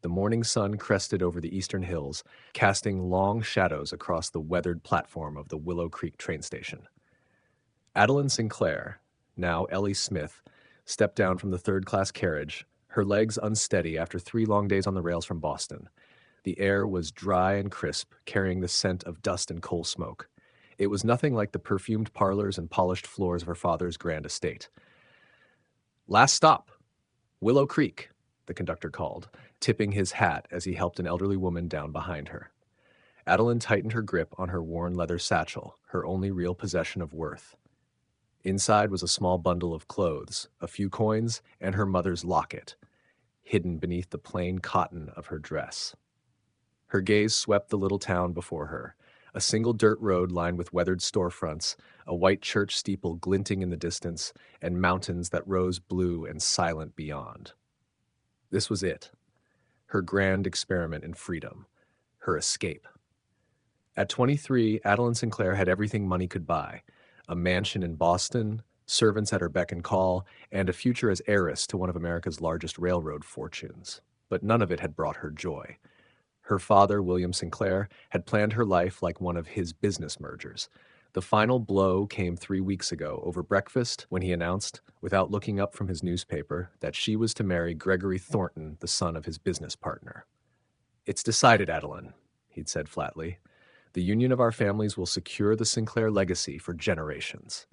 The morning sun crested over the eastern hills, casting long shadows across the weathered platform of the Willow Creek train station. Adeline Sinclair, now Ellie Smith, stepped down from the third-class carriage, her legs unsteady after 3 long days on the rails from Boston. The air was dry and crisp, carrying the scent of dust and coal smoke. It was nothing like the perfumed parlors and polished floors of her father's grand estate. "Last stop, Willow Creek," the conductor called, tipping his hat as he helped an elderly woman down behind her. Adeline tightened her grip on her worn leather satchel, her only real possession of worth. Inside was a small bundle of clothes, a few coins, and her mother's locket, hidden beneath the plain cotton of her dress. Her gaze swept the little town before her, a single dirt road lined with weathered storefronts, a white church steeple glinting in the distance, and mountains that rose blue and silent beyond. This was it, her grand experiment in freedom, her escape. At 23, Adeline Sinclair had everything money could buy: a mansion in Boston, servants at her beck and call, and a future as heiress to one of America's largest railroad fortunes. But none of it had brought her joy. Her father, William Sinclair, had planned her life like one of his business mergers. The final blow came 3 weeks ago over breakfast when he announced, without looking up from his newspaper, that she was to marry Gregory Thornton, the son of his business partner. "It's decided, Adeline," he'd said flatly. "The union of our families will secure the Sinclair legacy for generations."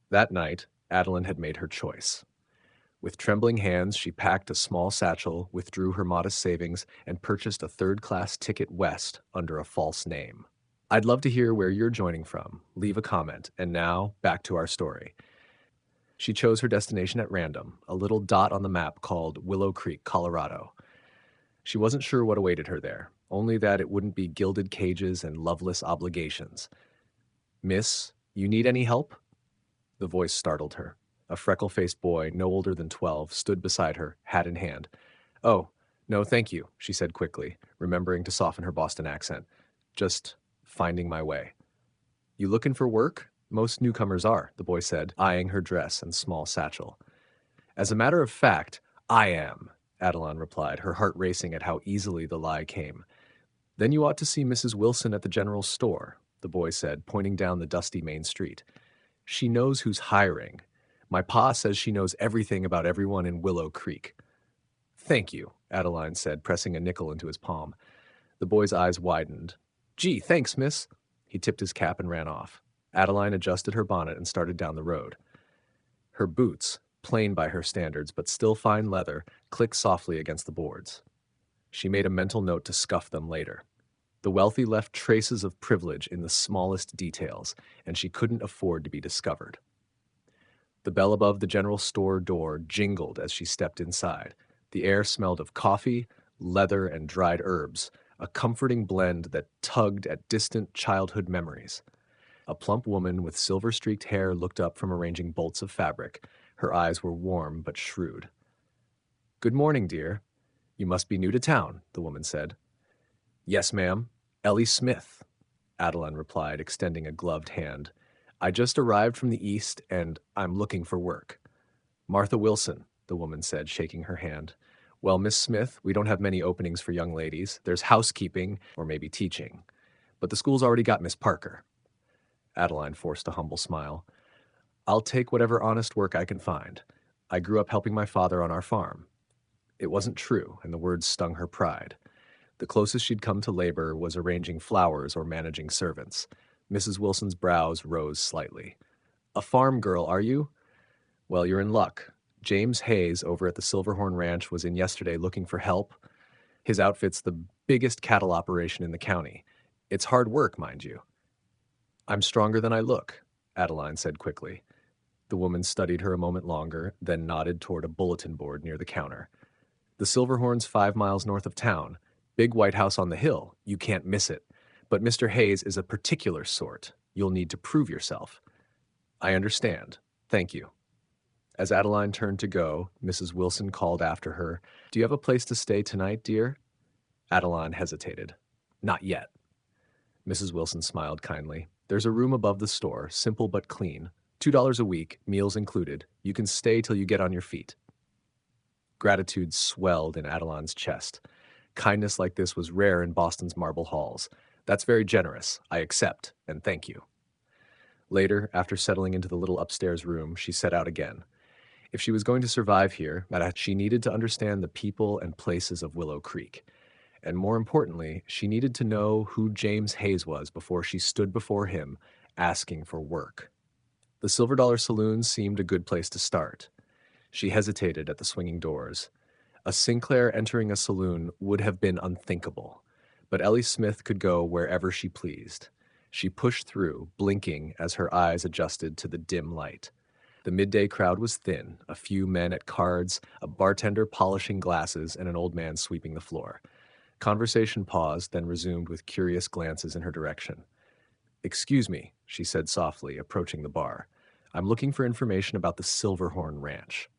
That night, Adeline had made her choice. With trembling hands, she packed a small satchel, withdrew her modest savings, and purchased a third-class ticket west under a false name. I'd love to hear where you're joining from. Leave a comment. And now, back to our story. She chose her destination at random, a little dot on the map called Willow Creek, Colorado. She wasn't sure what awaited her there, only that it wouldn't be gilded cages and loveless obligations. "Miss, you need any help?" The voice startled her. A freckle-faced boy, no older than 12, stood beside her, hat in hand. "Oh, no, thank you," she said quickly, remembering to soften her Boston accent. "Just finding my way." "You looking for work? Most newcomers are," the boy said, eyeing her dress and small satchel. "As a matter of fact, I am," Adeline replied, her heart racing at how easily the lie came. "Then you ought to see Mrs. Wilson at the general store," the boy said, pointing down the dusty main street. "She knows who's hiring. My pa says she knows everything about everyone in Willow Creek." "Thank you," Adeline said, pressing a nickel into his palm. The boy's eyes widened. "Gee, thanks, miss." He tipped his cap and ran off. Adeline adjusted her bonnet and started down the road. Her boots, plain by her standards but still fine leather, clicked softly against the boards. She made a mental note to scuff them later. The wealthy left traces of privilege in the smallest details, and she couldn't afford to be discovered. The bell above the general store door jingled as she stepped inside. The air smelled of coffee, leather, and dried herbs, a comforting blend that tugged at distant childhood memories. A plump woman with silver-streaked hair looked up from arranging bolts of fabric. Her eyes were warm but shrewd. "Good morning, dear. You must be new to town," the woman said. "Yes, ma'am. Ellie Smith," Adeline replied, extending a gloved hand. "I just arrived from the east, and I'm looking for work." "Martha Wilson," the woman said, shaking her hand. "Well, Miss Smith, we don't have many openings for young ladies. There's housekeeping, or maybe teaching. But the school's already got Miss Parker." Adeline forced a humble smile. "I'll take whatever honest work I can find. I grew up helping my father on our farm." It wasn't true, and the words stung her pride. The closest she'd come to labor was arranging flowers or managing servants. Mrs. Wilson's brows rose slightly. "A farm girl, are you? Well, you're in luck. James Hayes over at the Silverhorn Ranch was in yesterday looking for help. His outfit's the biggest cattle operation in the county. It's hard work, mind you." "I'm stronger than I look," Adeline said quickly. The woman studied her a moment longer, then nodded toward a bulletin board near the counter. "The Silverhorn's 5 miles north of town. Big white house on the hill. You can't miss it. But Mr. Hayes is a particular sort. You'll need to prove yourself." "I understand. Thank you." As Adeline turned to go, Mrs. Wilson called after her, "Do you have a place to stay tonight, dear?" Adeline hesitated. "Not yet." Mrs. Wilson smiled kindly. "There's a room above the store, simple but clean. $2 a week, meals included. You can stay till you get on your feet." Gratitude swelled in Adeline's chest. Kindness like this was rare in Boston's marble halls. That's very generous. I accept, and thank you. Later, after settling into the little upstairs room, she set out again. If she was going to survive here, she needed to understand the people and places of Willow Creek. And more importantly, she needed to know who James Hayes was before she stood before him, asking for work. The Silver Dollar Saloon seemed a good place to start. She hesitated at the swinging doors. A Sinclair entering a saloon would have been unthinkable, but Ellie Smith could go wherever she pleased. She pushed through, blinking as her eyes adjusted to the dim light. The midday crowd was thin, a few men at cards, a bartender polishing glasses, and an old man sweeping the floor. Conversation paused, then resumed with curious glances in her direction. "Excuse me," she said softly, approaching the bar. "I'm looking for information about the Silverhorn Ranch."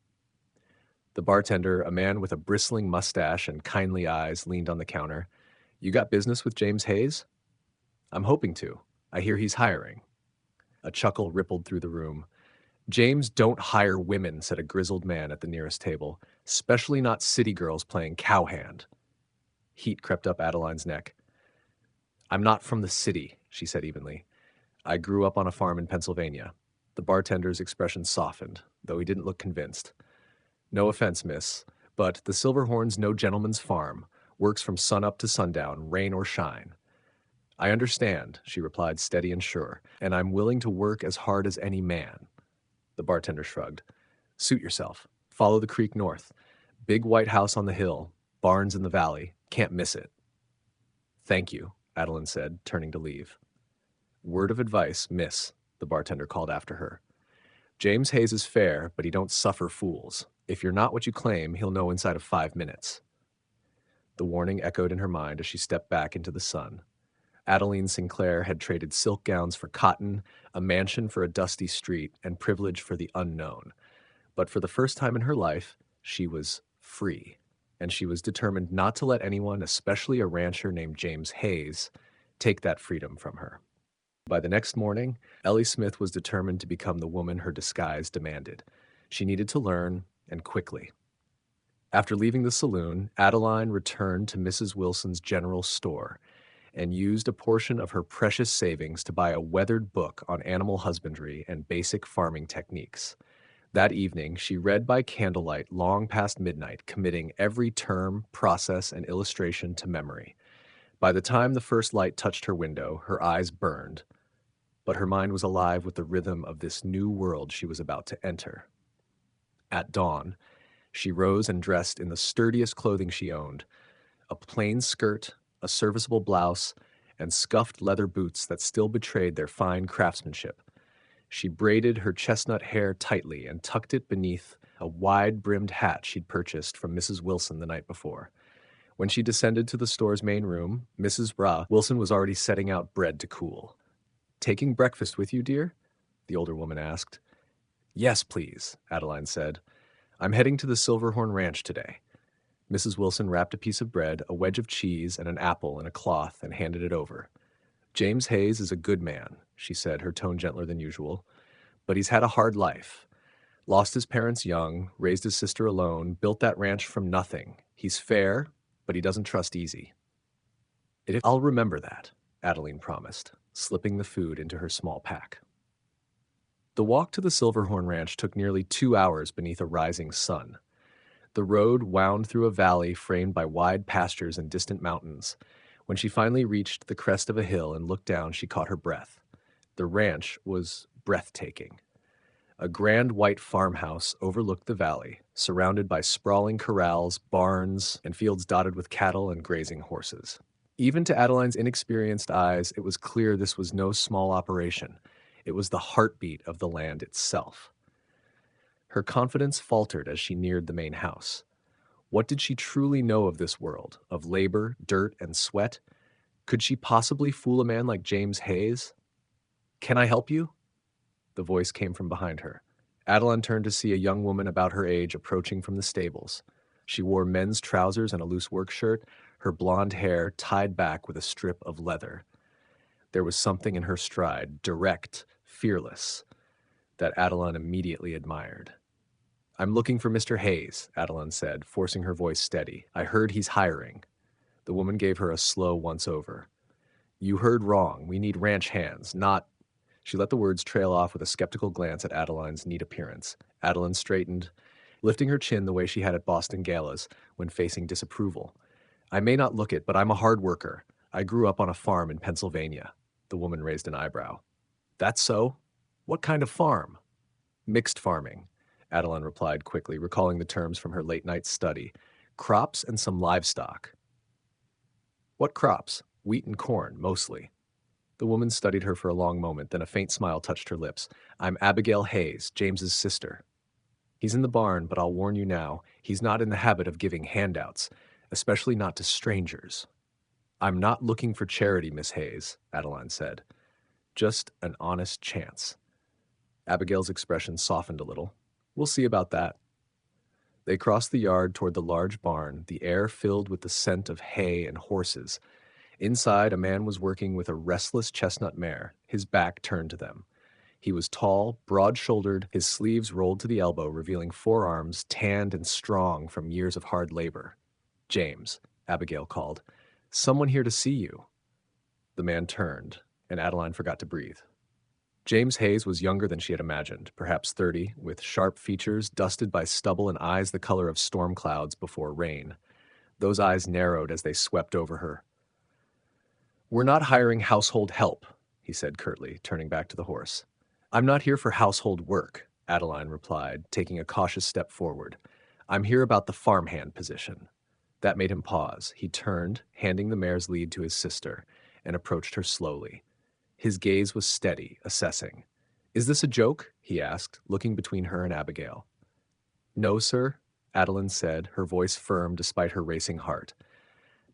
The bartender, a man with a bristling mustache and kindly eyes, leaned on the counter. "You got business with James Hayes?" "I'm hoping to. I hear he's hiring." A chuckle rippled through the room. "James don't hire women," said a grizzled man at the nearest table, "especially not city girls playing cowhand." Heat crept up Adeline's neck. "I'm not from the city," she said evenly. "I grew up on a farm in Pennsylvania." The bartender's expression softened, though he didn't look convinced. "No offense, miss, but the Silverhorn's no gentleman's farm. Works from sunup to sundown, rain or shine." "I understand," she replied, steady and sure, "and I'm willing to work as hard as any man." The bartender shrugged. "Suit yourself. Follow the creek north. Big white house on the hill, barns in the valley. Can't miss it." "Thank you," Adeline said, turning to leave. "Word of advice, miss," the bartender called after her. "James Hayes is fair, but he don't suffer fools. If you're not what you claim, he'll know inside of 5 minutes." The warning echoed in her mind as she stepped back into the sun. Adeline Sinclair had traded silk gowns for cotton, a mansion for a dusty street, and privilege for the unknown. But for the first time in her life, she was free, and she was determined not to let anyone, especially a rancher named James Hayes, take that freedom from her. By the next morning, Ellie Smith was determined to become the woman her disguise demanded. She needed to learn, and quickly. After leaving the saloon, Adeline returned to Mrs. Wilson's general store and used a portion of her precious savings to buy a weathered book on animal husbandry and basic farming techniques. That evening, she read by candlelight long past midnight, committing every term, process, and illustration to memory. By the time the first light touched her window, her eyes burned, but her mind was alive with the rhythm of this new world she was about to enter. At dawn, she rose and dressed in the sturdiest clothing she owned, a plain skirt, a serviceable blouse, and scuffed leather boots that still betrayed their fine craftsmanship. She braided her chestnut hair tightly and tucked it beneath a wide-brimmed hat she'd purchased from Mrs. Wilson the night before. When she descended to the store's main room, Mrs. Wilson was already setting out bread to cool. "Taking breakfast with you, dear?" the older woman asked. "Yes, please," Adeline said. "I'm heading to the Silverhorn Ranch today." Mrs. Wilson wrapped a piece of bread, a wedge of cheese, and an apple in a cloth and handed it over. "James Hayes is a good man," she said, her tone gentler than usual, "but he's had a hard life. Lost his parents young, raised his sister alone, built that ranch from nothing. He's fair, but he doesn't trust easy." "I'll remember that," Adeline promised, slipping the food into her small pack. The walk to the Silverhorn Ranch took nearly 2 hours beneath a rising sun. The road wound through a valley framed by wide pastures and distant mountains. When she finally reached the crest of a hill and looked down, she caught her breath. The ranch was breathtaking. A grand white farmhouse overlooked the valley, surrounded by sprawling corrals, barns, and fields dotted with cattle and grazing horses. Even to Adeline's inexperienced eyes, it was clear this was no small operation. It was the heartbeat of the land itself. Her confidence faltered as she neared the main house. What did she truly know of this world, of labor, dirt, and sweat? Could she possibly fool a man like James Hayes? "Can I help you?" The voice came from behind her. Adeline turned to see a young woman about her age approaching from the stables. She wore men's trousers and a loose work shirt, her blonde hair tied back with a strip of leather. There was something in her stride, direct, fearless, that Adeline immediately admired. I'm looking for Mr. Hayes, Adeline said, forcing her voice steady. I heard he's hiring. The woman gave her a slow once-over. You heard wrong. We need ranch hands, not... She let the words trail off with a skeptical glance at Adeline's neat appearance. Adeline straightened, lifting her chin the way she had at Boston galas when facing disapproval. I may not look it, but I'm a hard worker. I grew up on a farm in Pennsylvania. The woman raised an eyebrow. That's so? What kind of farm? Mixed farming, Adeline replied quickly, recalling the terms from her late-night study. Crops and some livestock. What crops? Wheat and corn, mostly. The woman studied her for a long moment, then a faint smile touched her lips. I'm Abigail Hayes, James's sister. He's in the barn, but I'll warn you now, he's not in the habit of giving handouts, especially not to strangers. I'm not looking for charity, Miss Hayes, Adeline said. Just an honest chance. Abigail's expression softened a little. We'll see about that. They crossed the yard toward the large barn, the air filled with the scent of hay and horses. Inside, a man was working with a restless chestnut mare, his back turned to them. He was tall, broad-shouldered, his sleeves rolled to the elbow, revealing forearms tanned and strong from years of hard labor. James, Abigail called. Someone here to see you. The man turned, and Adeline forgot to breathe. James Hayes was younger than she had imagined, perhaps 30, with sharp features dusted by stubble and eyes the color of storm clouds before rain. Those eyes narrowed as they swept over her. We're not hiring household help, he said curtly, turning back to the horse. I'm not here for household work, Adeline replied, taking a cautious step forward. I'm here about the farmhand position. That made him pause. He turned, handing the mare's lead to his sister, and approached her slowly. His gaze was steady, assessing. Is this a joke? He asked, looking between her and Abigail. No, sir, Adeline said, her voice firm despite her racing heart.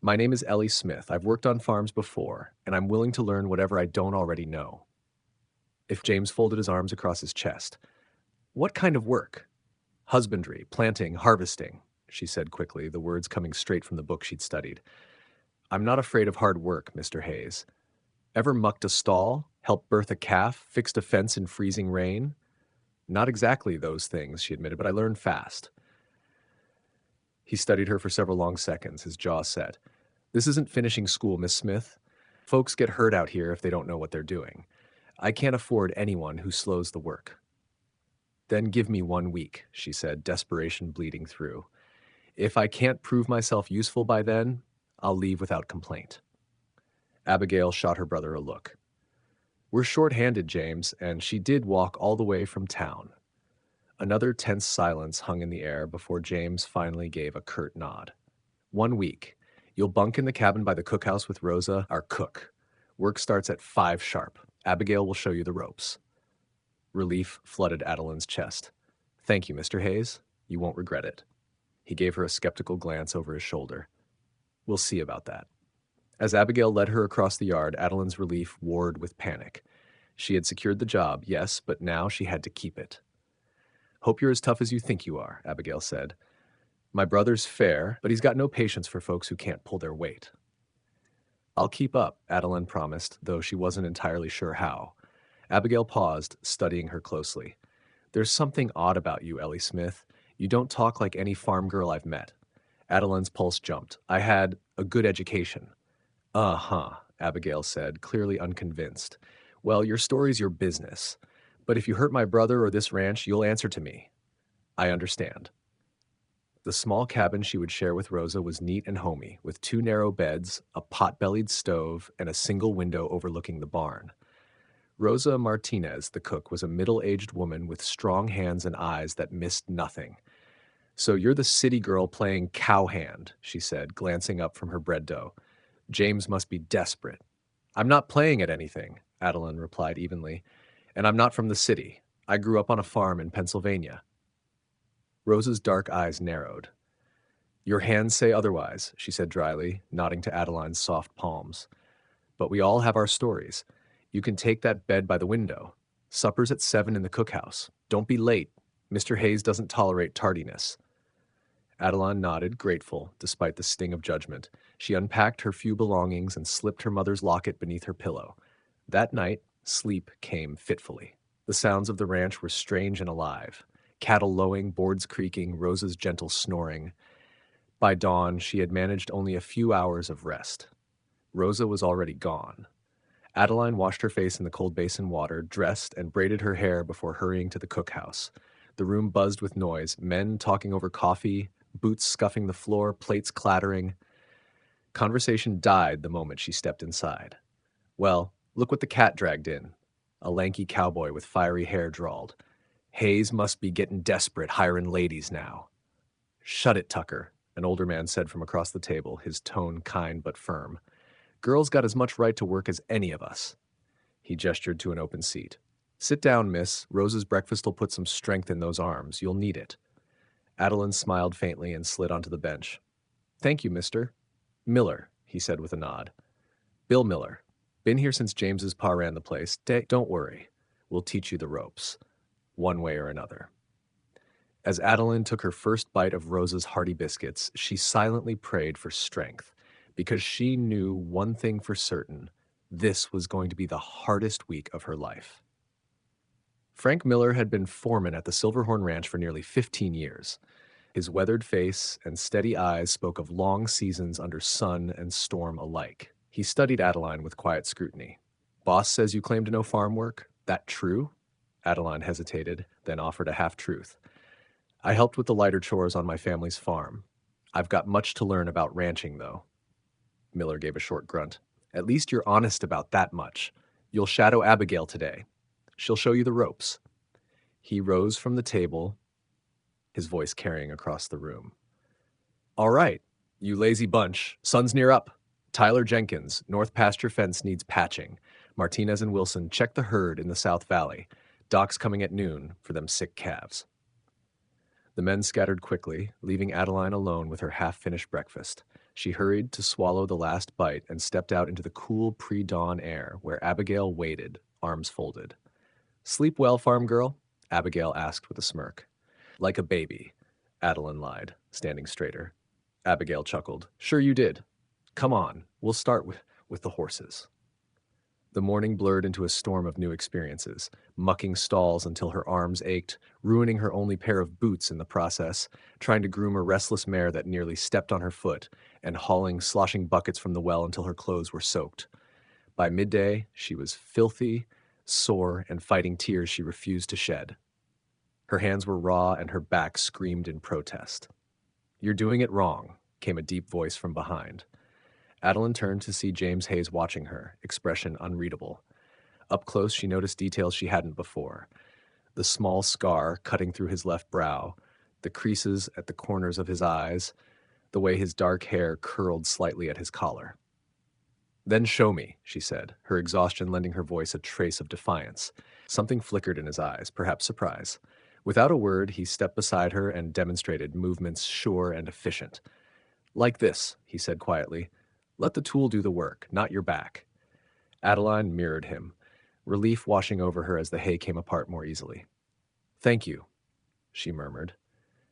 My name is Ellie Smith. I've worked on farms before, and I'm willing to learn whatever I don't already know. If James folded his arms across his chest. What kind of work? Husbandry, planting, harvesting, she said quickly, the words coming straight from the book she'd studied. I'm not afraid of hard work, Mr. Hayes. Ever mucked a stall, helped birth a calf, fixed a fence in freezing rain? Not exactly those things, she admitted, but I learned fast. He studied her for several long seconds, his jaw set. This isn't finishing school, Miss Smith. Folks get hurt out here if they don't know what they're doing. I can't afford anyone who slows the work. Then give me 1 week, she said, desperation bleeding through. If I can't prove myself useful by then, I'll leave without complaint. Abigail shot her brother a look. We're short-handed, James, and she did walk all the way from town. Another tense silence hung in the air before James finally gave a curt nod. 1 week. You'll bunk in the cabin by the cookhouse with Rosa, our cook. Work starts at 5 sharp. Abigail will show you the ropes. Relief flooded Adeline's chest. Thank you, Mr. Hayes. You won't regret it. He gave her a skeptical glance over his shoulder. We'll see about that. As Abigail led her across the yard, Adeline's relief warred with panic. She had secured the job, yes, but now she had to keep it. Hope you're as tough as you think you are, Abigail said. My brother's fair, but he's got no patience for folks who can't pull their weight. I'll keep up, Adeline promised, though she wasn't entirely sure how. Abigail paused, studying her closely. There's something odd about you, Ellie Smith. You don't talk like any farm girl I've met. Adeline's pulse jumped. I had a good education. Uh-huh, Abigail said, clearly unconvinced. Well, your story's your business. But if you hurt my brother or this ranch, you'll answer to me. I understand. The small cabin she would share with Rosa was neat and homey, with 2 narrow beds, a pot-bellied stove, and a single window overlooking the barn. Rosa Martinez, the cook, was a middle-aged woman with strong hands and eyes that missed nothing. So you're the city girl playing cowhand, she said, glancing up from her bread dough. James must be desperate. I'm not playing at anything, Adeline replied evenly, and I'm not from the city. I grew up on a farm in Pennsylvania. Rosa's dark eyes narrowed. Your hands say otherwise, she said dryly, nodding to Adeline's soft palms. But we all have our stories. You can take that bed by the window. Supper's at 7 in the cookhouse. Don't be late. Mr. Hayes doesn't tolerate tardiness. Adeline nodded, grateful, despite the sting of judgment. She unpacked her few belongings and slipped her mother's locket beneath her pillow. That night, sleep came fitfully. The sounds of the ranch were strange and alive. Cattle lowing, boards creaking, Rosa's gentle snoring. By dawn, she had managed only a few hours of rest. Rosa was already gone. Adeline washed her face in the cold basin water, dressed, and braided her hair before hurrying to the cookhouse. The room buzzed with noise, men talking over coffee, boots scuffing the floor, plates clattering. Conversation died the moment she stepped inside. Well, look what the cat dragged in. A lanky cowboy with fiery hair drawled. Hayes must be getting desperate hiring ladies now. Shut it, Tucker, an older man said from across the table, his tone kind but firm. Girls got as much right to work as any of us. He gestured to an open seat. Sit down, miss. Rosa's breakfast'll put some strength in those arms. You'll need it. Adeline smiled faintly and slid onto the bench. Thank you, mister. Miller, he said with a nod. Bill Miller. Been here since James's pa ran the place. Don't worry. We'll teach you the ropes, one way or another. As Adeline took her first bite of Rosa's hearty biscuits, she silently prayed for strength, because she knew one thing for certain: this was going to be the hardest week of her life. Frank Miller had been foreman at the Silverhorn Ranch for nearly 15 years. His weathered face and steady eyes spoke of long seasons under sun and storm alike. He studied Adeline with quiet scrutiny. Boss says you claim to know farm work. That true? Adeline hesitated, then offered a half-truth. I helped with the lighter chores on my family's farm. I've got much to learn about ranching, though. Miller gave a short grunt. At least you're honest about that much. You'll shadow Abigail today. She'll show you the ropes. He rose from the table, his voice carrying across the room. All right, you lazy bunch. Sun's near up. Tyler Jenkins, North Pasture Fence needs patching. Martinez and Wilson, check the herd in the South Valley. Doc's coming at noon for them sick calves. The men scattered quickly, leaving Adeline alone with her half-finished breakfast. She hurried to swallow the last bite and stepped out into the cool pre-dawn air where Abigail waited, arms folded. Sleep well, farm girl? Abigail asked with a smirk. Like a baby, Adeline lied, standing straighter. Abigail chuckled. Sure you did. Come on, we'll start with the horses. The morning blurred into a storm of new experiences, mucking stalls until her arms ached, ruining her only pair of boots in the process, trying to groom a restless mare that nearly stepped on her foot, and hauling sloshing buckets from the well until her clothes were soaked. By midday, she was filthy, sore, and fighting tears she refused to shed. Her hands were raw and her back screamed in protest. You're doing it wrong, came a deep voice from behind. Adeline turned to see James Hayes watching her, expression unreadable. Up close, she noticed details she hadn't before. The small scar cutting through his left brow, the creases at the corners of his eyes, the way his dark hair curled slightly at his collar. Then show me, she said, her exhaustion lending her voice a trace of defiance. Something flickered in his eyes, perhaps surprise. Without a word, he stepped beside her and demonstrated movements sure and efficient. Like this, he said quietly. Let the tool do the work, not your back. Adeline mirrored him, relief washing over her as the hay came apart more easily. Thank you, she murmured.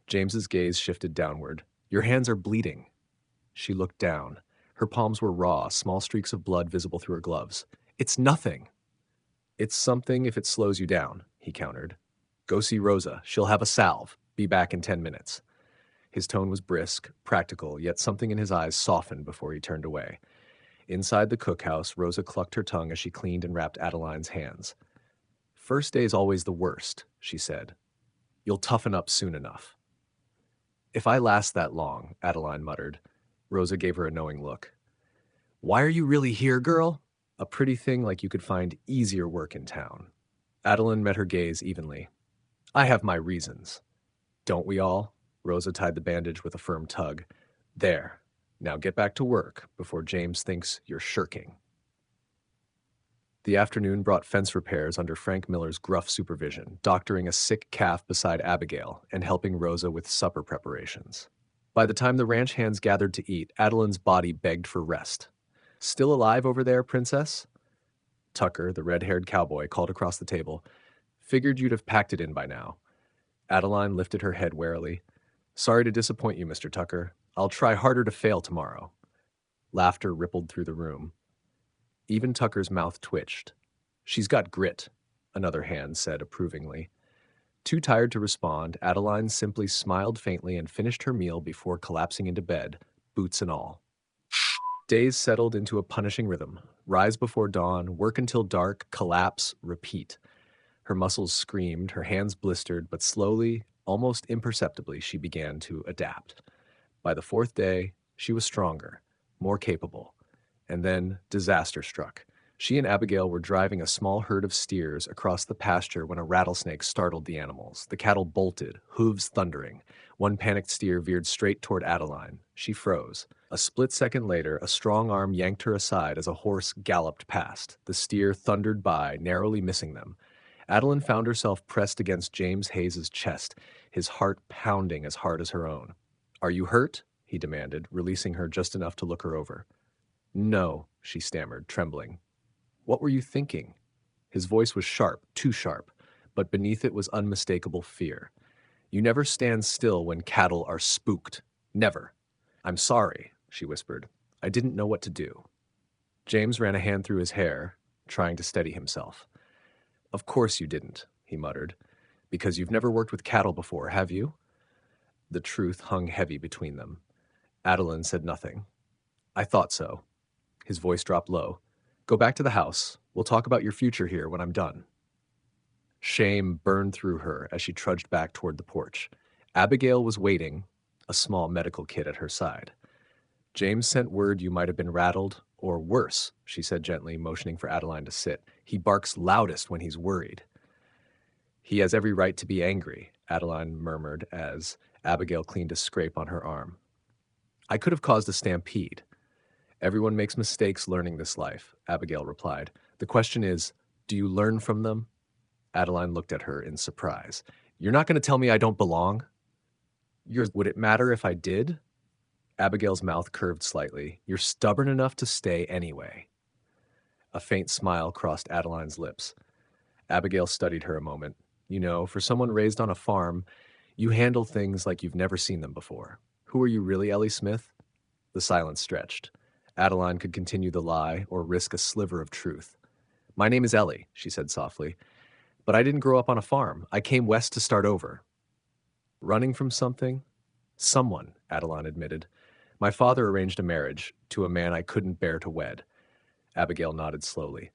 James's gaze shifted downward. Your hands are bleeding. She looked down. Her palms were raw, small streaks of blood visible through her gloves. It's nothing. It's something if it slows you down, he countered. Go see Rosa. She'll have a salve. Be back in 10 minutes. His tone was brisk, practical, yet something in his eyes softened before he turned away. Inside the cookhouse, Rosa clucked her tongue as she cleaned and wrapped Adeline's hands. First day's always the worst, she said. You'll toughen up soon enough. If I last that long, Adeline muttered. Rosa gave her a knowing look. Why are you really here, girl? A pretty thing like you could find easier work in town. Adeline met her gaze evenly. I have my reasons. Don't we all? Rosa tied the bandage with a firm tug. There. Now get back to work before James thinks you're shirking. The afternoon brought fence repairs under Frank Miller's gruff supervision, doctoring a sick calf beside Abigail and helping Rosa with supper preparations. By the time the ranch hands gathered to eat, Adeline's body begged for rest. Still alive over there, princess? Tucker, the red-haired cowboy, called across the table. Figured you'd have packed it in by now. Adeline lifted her head warily. Sorry to disappoint you, Mr. Tucker. I'll try harder to fail tomorrow. Laughter rippled through the room. Even Tucker's mouth twitched. She's got grit, another hand said approvingly. Too tired to respond, Adeline simply smiled faintly and finished her meal before collapsing into bed, boots and all. Days settled into a punishing rhythm. Rise before dawn, work until dark, collapse, repeat. Her muscles screamed, her hands blistered, but slowly, almost imperceptibly, she began to adapt. By the fourth day, she was stronger, more capable. And then disaster struck. She and Abigail were driving a small herd of steers across the pasture when a rattlesnake startled the animals. The cattle bolted, hooves thundering. One panicked steer veered straight toward Adeline. She froze. A split second later, a strong arm yanked her aside as a horse galloped past. The steer thundered by, narrowly missing them. Adeline found herself pressed against James Hayes's chest, his heart pounding as hard as her own. "Are you hurt?" he demanded, releasing her just enough to look her over. "No," she stammered, trembling. "What were you thinking?" His voice was sharp, too sharp, but beneath it was unmistakable fear. "You never stand still when cattle are spooked. Never." "I'm sorry," she whispered. "I didn't know what to do." James ran a hand through his hair, trying to steady himself. "Of course you didn't," he muttered. "Because you've never worked with cattle before, have you?" The truth hung heavy between them. Adeline said nothing. "I thought so." His voice dropped low. "Go back to the house. We'll talk about your future here when I'm done." Shame burned through her as she trudged back toward the porch. Abigail was waiting, a small medical kit at her side. "James sent word you might have been rattled, or worse," she said gently, motioning for Adeline to sit. "He barks loudest when he's worried." "He has every right to be angry," Adeline murmured as Abigail cleaned a scrape on her arm. "I could have caused a stampede." "Everyone makes mistakes learning this life," Abigail replied. "The question is, do you learn from them?" Adeline looked at her in surprise. "You're not going to tell me I don't belong?" Would it matter if I did?" Abigail's mouth curved slightly. "You're stubborn enough to stay anyway." A faint smile crossed Adeline's lips. Abigail studied her a moment. "You know, for someone raised on a farm, you handle things like you've never seen them before. Who are you really, Ellie Smith?" The silence stretched. Adeline could continue the lie or risk a sliver of truth. "My name is Ellie," she said softly. "But I didn't grow up on a farm. I came west to start over." "Running from something?" "Someone," Adeline admitted. "My father arranged a marriage to a man I couldn't bear to wed." Abigail nodded slowly.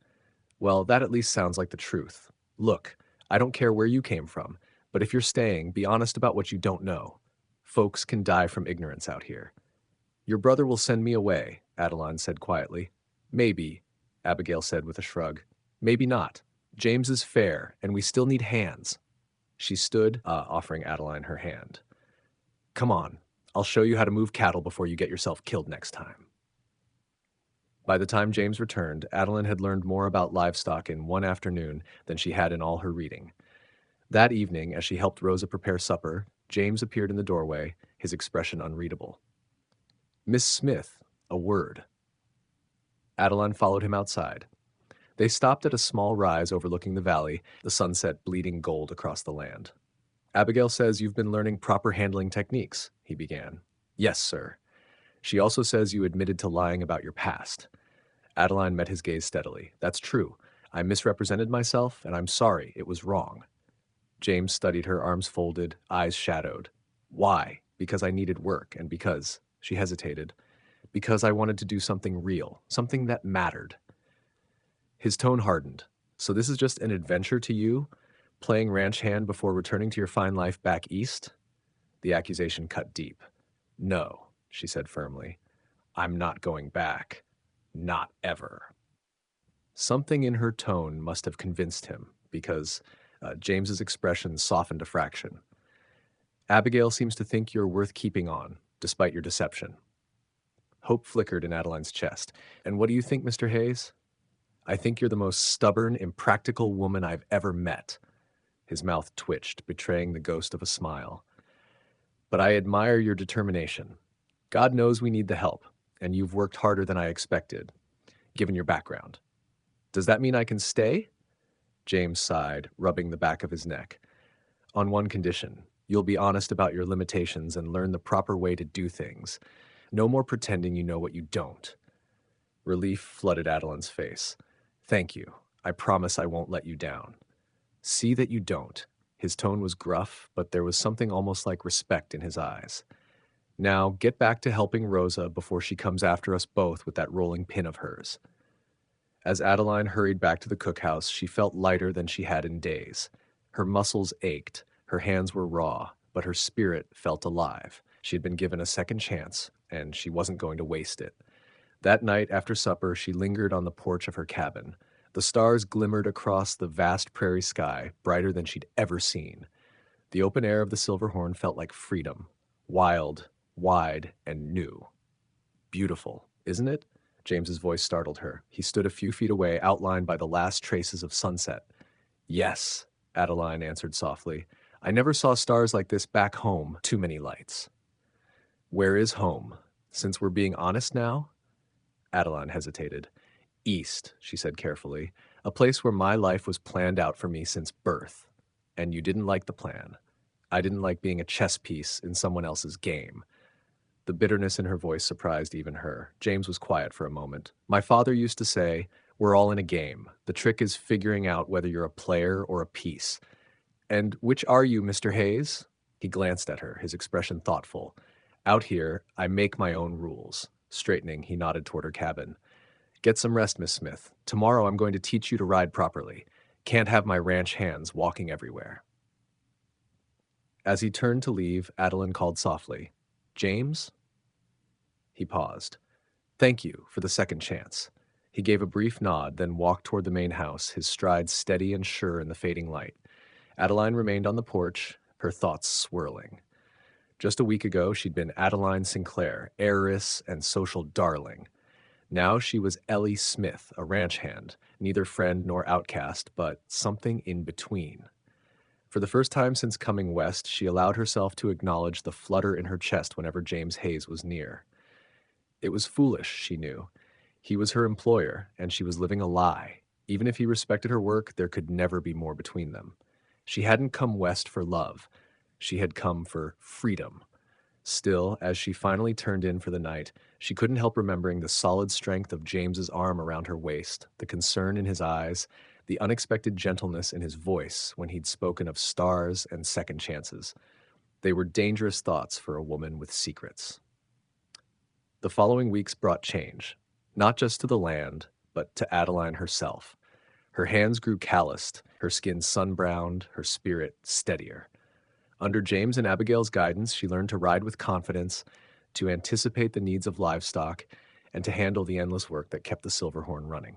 "Well, that at least sounds like the truth. Look, I don't care where you came from, but if you're staying, be honest about what you don't know. Folks can die from ignorance out here." "Your brother will send me away," Adeline said quietly. "Maybe," Abigail said with a shrug. "Maybe not. James is fair, and we still need hands." She stood, offering Adeline her hand. "Come on, I'll show you how to move cattle before you get yourself killed next time." By the time James returned, Adeline had learned more about livestock in one afternoon than she had in all her reading. That evening, as she helped Rosa prepare supper, James appeared in the doorway, his expression unreadable. "Miss Smith, a word." Adeline followed him outside. They stopped at a small rise overlooking the valley, the sunset bleeding gold across the land. "Abigail says you've been learning proper handling techniques," he began. "Yes, sir. She also says you admitted to lying about your past." Adeline met his gaze steadily. "That's true. I misrepresented myself, and I'm sorry. It was wrong." James studied her, arms folded, eyes shadowed. "Why? Because I needed work, and because," she hesitated, "because I wanted to do something real, something that mattered." His tone hardened. "So this is just an adventure to you? Playing ranch hand before returning to your fine life back east?" The accusation cut deep. "No," she said firmly. "I'm not going back. Not ever." Something in her tone must have convinced him, because James's expression softened a fraction. "Abigail seems to think you're worth keeping on, despite your deception." Hope flickered in Adeline's chest. "And what do you think, Mr. Hayes?" "I think you're the most stubborn, impractical woman I've ever met." His mouth twitched, betraying the ghost of a smile. "But I admire your determination. God knows we need the help, and you've worked harder than I expected, given your background. Does that mean I can stay?" James sighed, rubbing the back of his neck. "On one condition. You'll be honest about your limitations and learn the proper way to do things. No more pretending you know what you don't." Relief flooded Adeline's face. "Thank you. I promise I won't let you down." "See that you don't." His tone was gruff, but there was something almost like respect in his eyes. Now, get back to helping Rosa before she comes after us both with that rolling pin of hers. As Adeline hurried back to the cookhouse, she felt lighter than she had in days. Her muscles ached, her hands were raw, but her spirit felt alive. She had been given a second chance, and she wasn't going to waste it. That night, after supper, she lingered on the porch of her cabin. The stars glimmered across the vast prairie sky, brighter than she'd ever seen. The open air of the Silverhorn felt like freedom, wild, wide, and new. Beautiful, isn't it? James's voice startled her. He stood a few feet away, outlined by the last traces of sunset. Yes, Adeline answered softly. I never saw stars like this back home, too many lights. Where is home? Since we're being honest now? Adeline hesitated. East, she said carefully, a place where my life was planned out for me since birth. And you didn't like the plan. I didn't like being a chess piece in someone else's game. The bitterness in her voice surprised even her. James was quiet for a moment. My father used to say, we're all in a game. The trick is figuring out whether you're a player or a piece. And which are you, Mr. Hayes? He glanced at her, his expression thoughtful. Out here, I make my own rules. Straightening, he nodded toward her cabin. Get some rest, Miss Smith. Tomorrow I'm going to teach you to ride properly. Can't have my ranch hands walking everywhere. As he turned to leave, Adeline called softly, James? He paused. Thank you for the second chance. He gave a brief nod, then walked toward the main house, his stride steady and sure in the fading light. Adeline remained on the porch, her thoughts swirling. Just a week ago, she'd been Adeline Sinclair, heiress and social darling. Now she was Ellie Smith, a ranch hand, neither friend nor outcast, but something in between. For the first time since coming west, she allowed herself to acknowledge the flutter in her chest whenever James Hayes was near. It was foolish, she knew. He was her employer, and she was living a lie. Even if he respected her work, there could never be more between them. She hadn't come west for love. She had come for freedom. Still, as she finally turned in for the night, she couldn't help remembering the solid strength of James's arm around her waist, the concern in his eyes, the unexpected gentleness in his voice when he'd spoken of stars and second chances. They were dangerous thoughts for a woman with secrets. The following weeks brought change, not just to the land, but to Adeline herself. Her hands grew calloused, her skin sun-browned, her spirit steadier. Under James and Abigail's guidance, she learned to ride with confidence, to anticipate the needs of livestock, and to handle the endless work that kept the Silverhorn running.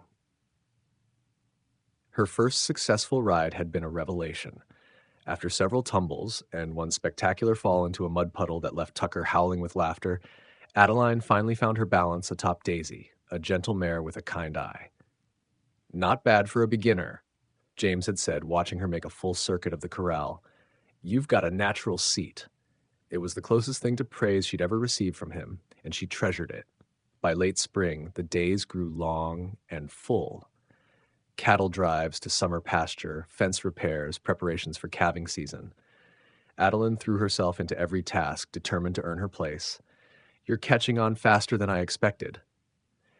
Her first successful ride had been a revelation. After several tumbles and one spectacular fall into a mud puddle that left Tucker howling with laughter, Adeline finally found her balance atop Daisy, a gentle mare with a kind eye. Not bad for a beginner, James had said, watching her make a full circuit of the corral. You've got a natural seat. It was the closest thing to praise she'd ever received from him, and she treasured it. By late spring, the days grew long and full. Cattle drives to summer pasture, fence repairs, preparations for calving season. Adeline threw herself into every task, determined to earn her place. You're catching on faster than I expected,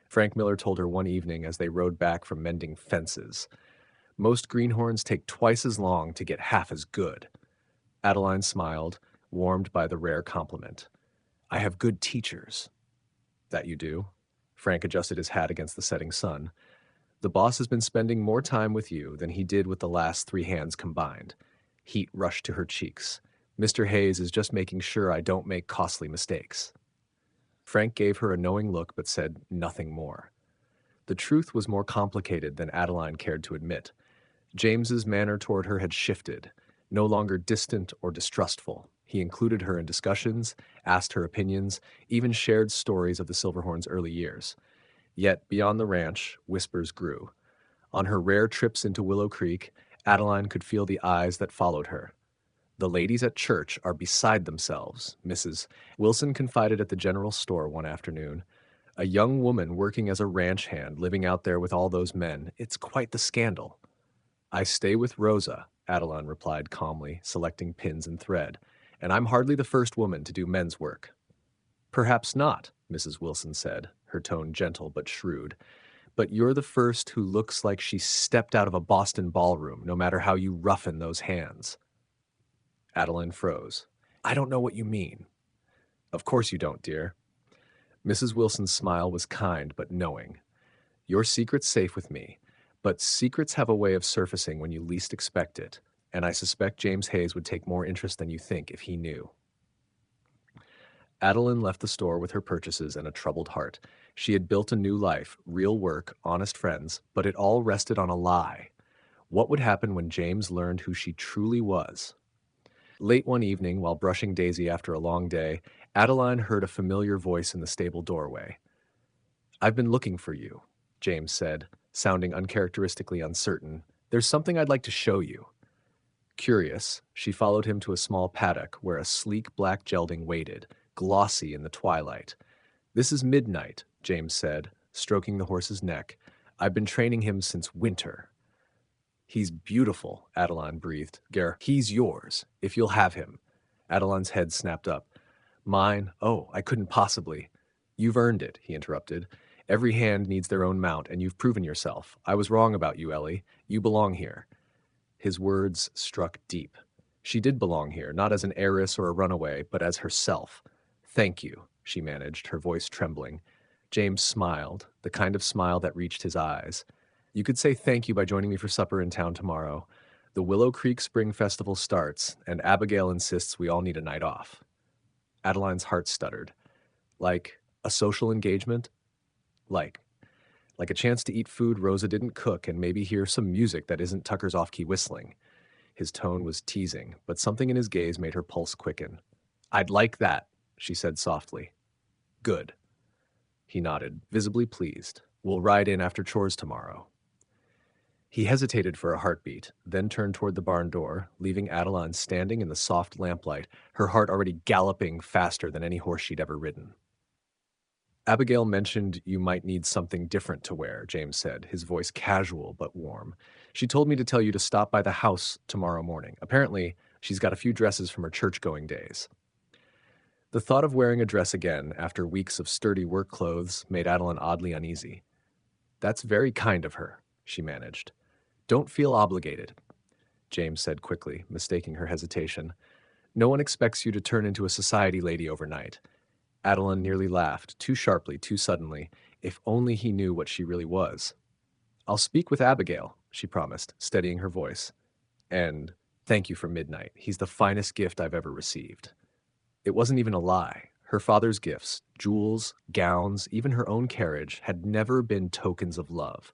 Frank Miller told her one evening as they rode back from mending fences. Most greenhorns take twice as long to get half as good. Adeline smiled, warmed by the rare compliment. I have good teachers. That you do? Frank adjusted his hat against the setting sun. The boss has been spending more time with you than he did with the last 3 hands combined. Heat rushed to her cheeks. Mr. Hayes is just making sure I don't make costly mistakes. Frank gave her a knowing look but said nothing more. The truth was more complicated than Adeline cared to admit. James's manner toward her had shifted, no longer distant or distrustful. He included her in discussions, asked her opinions, even shared stories of the Silverhorn's early years. Yet, beyond the ranch, whispers grew. On her rare trips into Willow Creek, Adeline could feel the eyes that followed her. The ladies at church are beside themselves, Mrs. Wilson confided at the general store one afternoon. A young woman working as a ranch hand, living out there with all those men. It's quite the scandal. I stay with Rosa, Adeline replied calmly, selecting pins and thread, and I'm hardly the first woman to do men's work. Perhaps not, Mrs. Wilson said, her tone gentle but shrewd. But you're the first who looks like she stepped out of a Boston ballroom, no matter how you roughen those hands. Adeline froze. I don't know what you mean. Of course you don't, dear. Mrs. Wilson's smile was kind but knowing. Your secret's safe with me, but secrets have a way of surfacing when you least expect it, and I suspect James Hayes would take more interest than you think if he knew. Adeline left the store with her purchases and a troubled heart. She had built a new life, real work, honest friends, but it all rested on a lie. What would happen when James learned who she truly was? Late one evening, while brushing Daisy after a long day, Adeline heard a familiar voice in the stable doorway. I've been looking for you, James said, sounding uncharacteristically uncertain. There's something I'd like to show you. Curious, she followed him to a small paddock where a sleek black gelding waited, glossy in the twilight. This is Midnight, James said, stroking the horse's neck. I've been training him since winter. He's beautiful, Adeline breathed. He's yours, if you'll have him. Adeline's head snapped up. Mine? Oh, I couldn't possibly. You've earned it, he interrupted. Every hand needs their own mount, and you've proven yourself. I was wrong about you, Ellie. You belong here. His words struck deep. She did belong here, not as an heiress or a runaway, but as herself. Thank you, she managed, her voice trembling. James smiled, the kind of smile that reached his eyes. You could say thank you by joining me for supper in town tomorrow. The Willow Creek Spring Festival starts, and Abigail insists we all need a night off. Adeline's heart stuttered. Like a social engagement? Like a chance to eat food Rosa didn't cook and maybe hear some music that isn't Tucker's off-key whistling. His tone was teasing, but something in his gaze made her pulse quicken. I'd like that, she said softly. Good. He nodded, visibly pleased. We'll ride in after chores tomorrow. He hesitated for a heartbeat, then turned toward the barn door, leaving Adeline standing in the soft lamplight, her heart already galloping faster than any horse she'd ever ridden. Abigail mentioned you might need something different to wear, James said, his voice casual but warm. She told me to tell you to stop by the house tomorrow morning. Apparently, she's got a few dresses from her church-going days. The thought of wearing a dress again after weeks of sturdy work clothes made Adeline oddly uneasy. That's very kind of her, she managed. Don't feel obligated, James said quickly, mistaking her hesitation. No one expects you to turn into a society lady overnight. Adeline nearly laughed, too sharply, too suddenly. If only he knew what she really was. I'll speak with Abigail, she promised, steadying her voice. And thank you for Midnight. He's the finest gift I've ever received. It wasn't even a lie. Her father's gifts, jewels, gowns, even her own carriage, had never been tokens of love,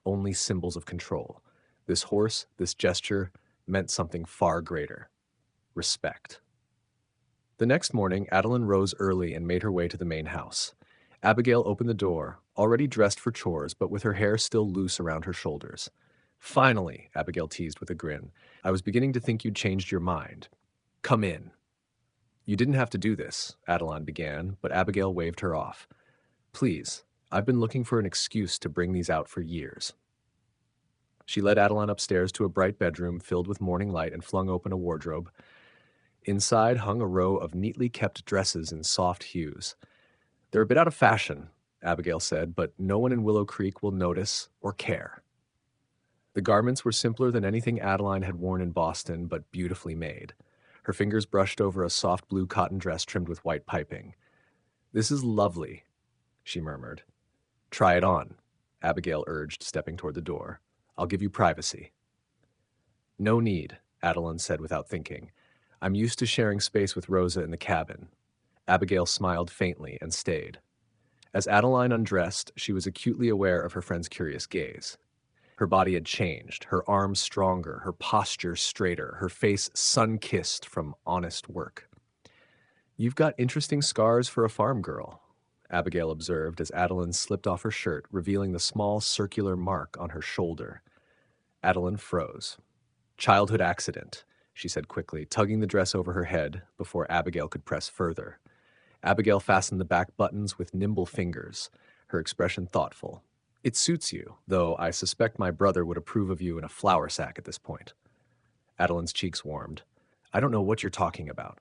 only symbols of control. This horse, this gesture, meant something far greater. Respect. The next morning, Adeline rose early and made her way to the main house. Abigail opened the door, already dressed for chores, but with her hair still loose around her shoulders. Finally, Abigail teased with a grin. I was beginning to think you'd changed your mind. Come in. You didn't have to do this, Adeline began, but Abigail waved her off. Please, I've been looking for an excuse to bring these out for years. She led Adeline upstairs to a bright bedroom filled with morning light and flung open a wardrobe. Inside hung a row of neatly kept dresses in soft hues. They're a bit out of fashion, Abigail said, but no one in Willow Creek will notice or care. The garments were simpler than anything Adeline had worn in Boston, but beautifully made. Her fingers brushed over a soft blue cotton dress trimmed with white piping. This is lovely, she murmured. Try it on, Abigail urged, stepping toward the door. I'll give you privacy. No need, Adeline said without thinking. I'm used to sharing space with Rosa in the cabin. Abigail smiled faintly and stayed. As Adeline undressed, she was acutely aware of her friend's curious gaze. Her body had changed, her arms stronger, her posture straighter, her face sun-kissed from honest work. You've got interesting scars for a farm girl, Abigail observed as Adeline slipped off her shirt, revealing the small circular mark on her shoulder. Adeline froze. Childhood accident, she said quickly, tugging the dress over her head before Abigail could press further. Abigail fastened the back buttons with nimble fingers, her expression thoughtful. It suits you, though I suspect my brother would approve of you in a flour sack at this point. Adeline's cheeks warmed. I don't know what you're talking about.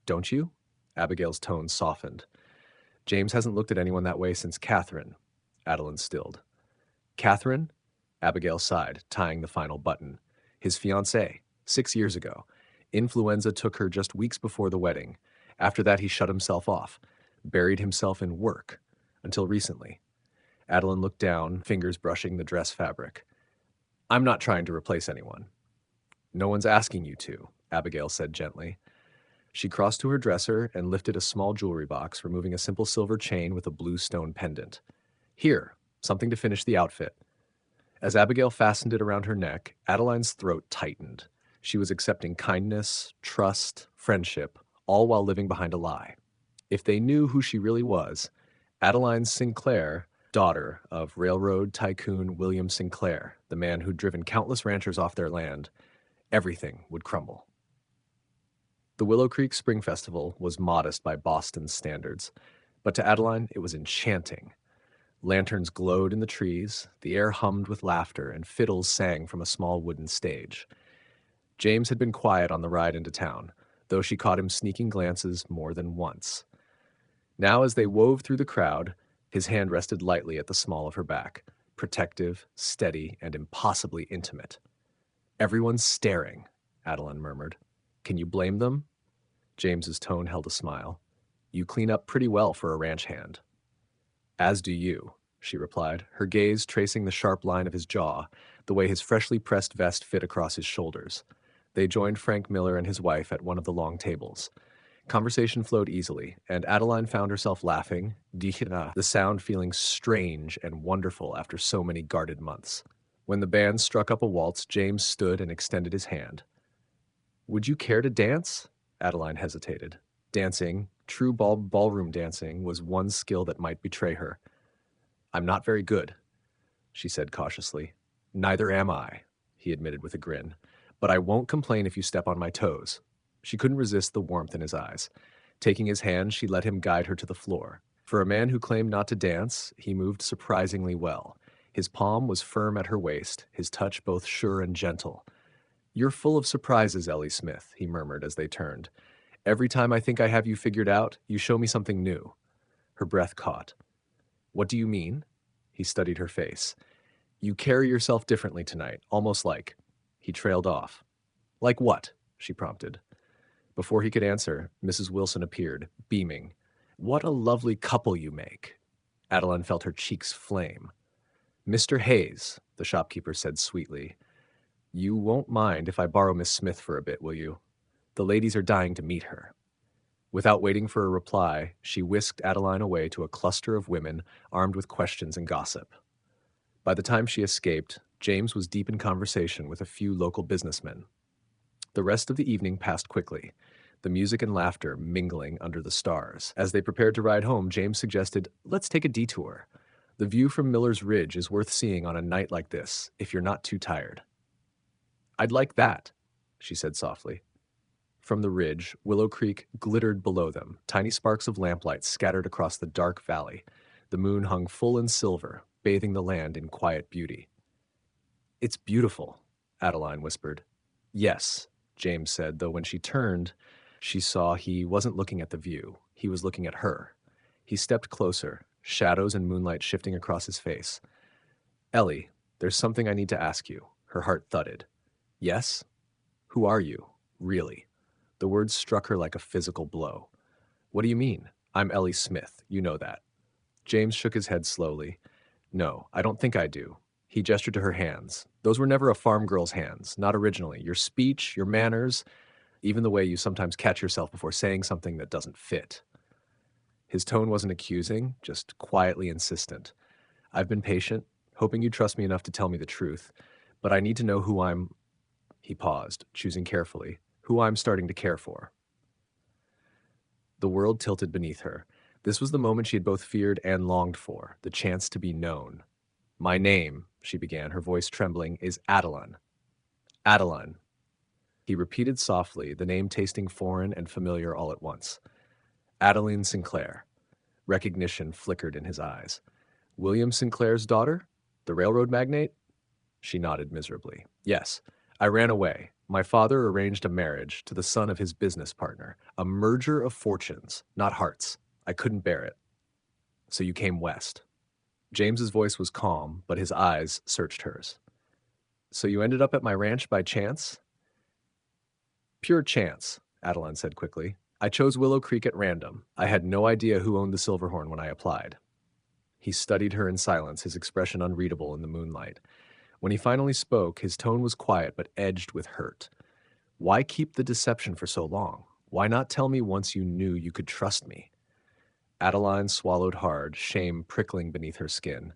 Don't you? Abigail's tone softened. James hasn't looked at anyone that way since Catherine. Adeline stilled. Catherine? Abigail sighed, tying the final button. His fiancée, 6 years ago. Influenza took her just weeks before the wedding. After that, he shut himself off, buried himself in work, until recently. Adeline looked down, fingers brushing the dress fabric. I'm not trying to replace anyone. No one's asking you to, Abigail said gently. She crossed to her dresser and lifted a small jewelry box, removing a simple silver chain with a blue stone pendant. Here, something to finish the outfit. As Abigail fastened it around her neck, Adeline's throat tightened. She was accepting kindness, trust, friendship, all while living behind a lie. If they knew who she really was, Adeline Sinclair, daughter of railroad tycoon William Sinclair, the man who'd driven countless ranchers off their land, everything would crumble. The Willow Creek Spring Festival was modest by Boston's standards, but to Adeline it was enchanting. Lanterns glowed in the trees, the air hummed with laughter, and fiddles sang from a small wooden stage. James had been quiet on the ride into town, though she caught him sneaking glances more than once. Now, as they wove through the crowd, his hand rested lightly at the small of her back, protective, steady, and impossibly intimate. Everyone's staring, Adeline murmured. Can you blame them? James's tone held a smile. You clean up pretty well for a ranch hand. As do you, she replied, her gaze tracing the sharp line of his jaw, the way his freshly pressed vest fit across his shoulders. They joined Frank Miller and his wife at one of the long tables. Conversation flowed easily, and Adeline found herself laughing, the sound feeling strange and wonderful after so many guarded months. When the band struck up a waltz, James stood and extended his hand. Would you care to dance? Adeline hesitated. Dancing, true ballroom dancing, was one skill that might betray her. I'm not very good, she said cautiously. Neither am I, he admitted with a grin. But I won't complain if you step on my toes. She couldn't resist the warmth in his eyes. Taking his hand, she let him guide her to the floor. For a man who claimed not to dance, he moved surprisingly well. His palm was firm at her waist, his touch both sure and gentle. You're full of surprises, Ellie Smith, he murmured as they turned. Every time I think I have you figured out, you show me something new. Her breath caught. What do you mean? He studied her face. You carry yourself differently tonight, almost like... He trailed off. Like what? She prompted. Before he could answer, Mrs. Wilson appeared, beaming. What a lovely couple you make. Adeline felt her cheeks flame. Mr. Hayes, the shopkeeper said sweetly. You won't mind if I borrow Miss Smith for a bit, will you? The ladies are dying to meet her. Without waiting for a reply, she whisked Adeline away to a cluster of women armed with questions and gossip. By the time she escaped, James was deep in conversation with a few local businessmen. The rest of the evening passed quickly, the music and laughter mingling under the stars. As they prepared to ride home, James suggested, let's take a detour. The view from Miller's Ridge is worth seeing on a night like this, if you're not too tired. I'd like that, she said softly. From the ridge, Willow Creek glittered below them, tiny sparks of lamplight scattered across the dark valley. The moon hung full in silver, bathing the land in quiet beauty. It's beautiful, Adeline whispered. Yes, James said, though when she turned, she saw he wasn't looking at the view. He was looking at her. He stepped closer, shadows and moonlight shifting across his face. Ellie, there's something I need to ask you. Her heart thudded. Yes? Who are you, really? The words struck her like a physical blow. What do you mean? I'm Ellie Smith. You know that. James shook his head slowly. No, I don't think I do. He gestured to her hands. Those were never a farm girl's hands, not originally. Your speech, your manners, even the way you sometimes catch yourself before saying something that doesn't fit. His tone wasn't accusing, just quietly insistent. I've been patient, hoping you'd trust me enough to tell me the truth, but I need to know who I'm... He paused, choosing carefully. Who I'm starting to care for. The world tilted beneath her. This was the moment she had both feared and longed for, the chance to be known. My name, she began, her voice trembling, is Adeline. Adeline. He repeated softly, the name tasting foreign and familiar all at once. Adeline Sinclair. Recognition flickered in his eyes. William Sinclair's daughter? The railroad magnate? She nodded miserably. Yes, I ran away. My father arranged a marriage to the son of his business partner. A merger of fortunes, not hearts. I couldn't bear it. So you came west. James's voice was calm, but his eyes searched hers. So you ended up at my ranch by chance? Pure chance, Adeline said quickly. I chose Willow Creek at random. I had no idea who owned the Silverhorn when I applied. He studied her in silence, his expression unreadable in the moonlight. When he finally spoke, his tone was quiet but edged with hurt. Why keep the deception for so long? Why not tell me once you knew you could trust me? Adeline swallowed hard, shame prickling beneath her skin.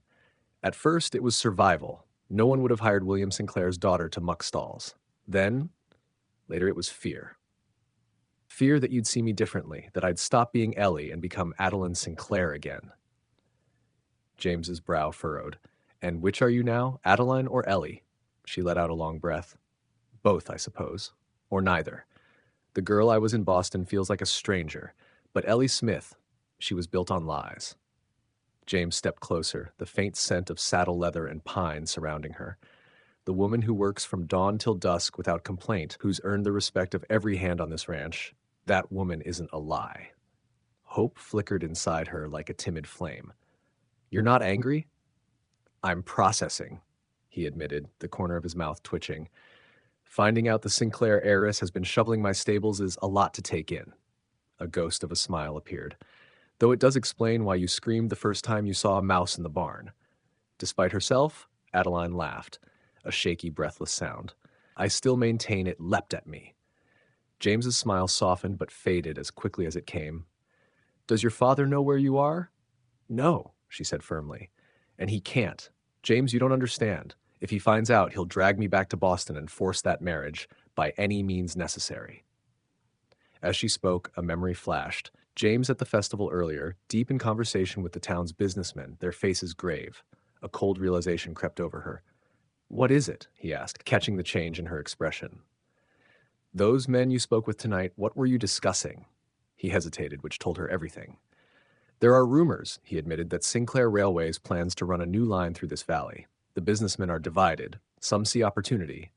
At first, it was survival. No one would have hired William Sinclair's daughter to muck stalls. Then, later, it was fear. Fear that you'd see me differently, that I'd stop being Ellie and become Adeline Sinclair again. James's brow furrowed. And which are you now, Adeline or Ellie? She let out a long breath. Both, I suppose. Or neither. The girl I was in Boston feels like a stranger, but Ellie Smith, she was built on lies. James stepped closer, the faint scent of saddle leather and pine surrounding her. The woman who works from dawn till dusk without complaint, who's earned the respect of every hand on this ranch, that woman isn't a lie. Hope flickered inside her like a timid flame. You're not angry? I'm processing, he admitted, the corner of his mouth twitching. Finding out the Sinclair heiress has been shoveling my stables is a lot to take in. A ghost of a smile appeared. Though it does explain why you screamed the first time you saw a mouse in the barn. Despite herself, Adeline laughed, a shaky, breathless sound. I still maintain it leapt at me. James's smile softened but faded as quickly as it came. Does your father know where you are? No, she said firmly. And he can't. James, you don't understand. If he finds out, he'll drag me back to Boston and force that marriage by any means necessary. As she spoke, a memory flashed. James at the festival earlier, deep in conversation with the town's businessmen, their faces grave. A cold realization crept over her. What is it? He asked, catching the change in her expression. Those men you spoke with tonight, what were you discussing? He hesitated, which told her everything. There are rumors, he admitted, that Sinclair Railways plans to run a new line through this valley. The businessmen are divided. Some see opportunity,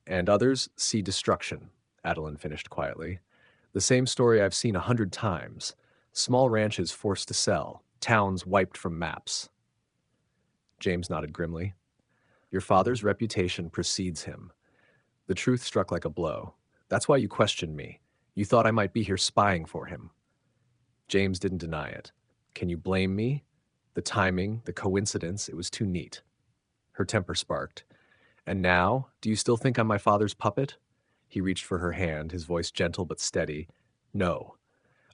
and others see destruction, Adeline finished quietly. The same story I've seen 100 times. Small ranches forced to sell, towns wiped from maps. James nodded grimly. Your father's reputation precedes him. The truth struck like a blow. That's why you questioned me. You thought I might be here spying for him. James didn't deny it. Can you blame me? The timing, the coincidence, it was too neat. Her temper sparked. And now, do you still think I'm my father's puppet? He reached for her hand, his voice gentle but steady. No.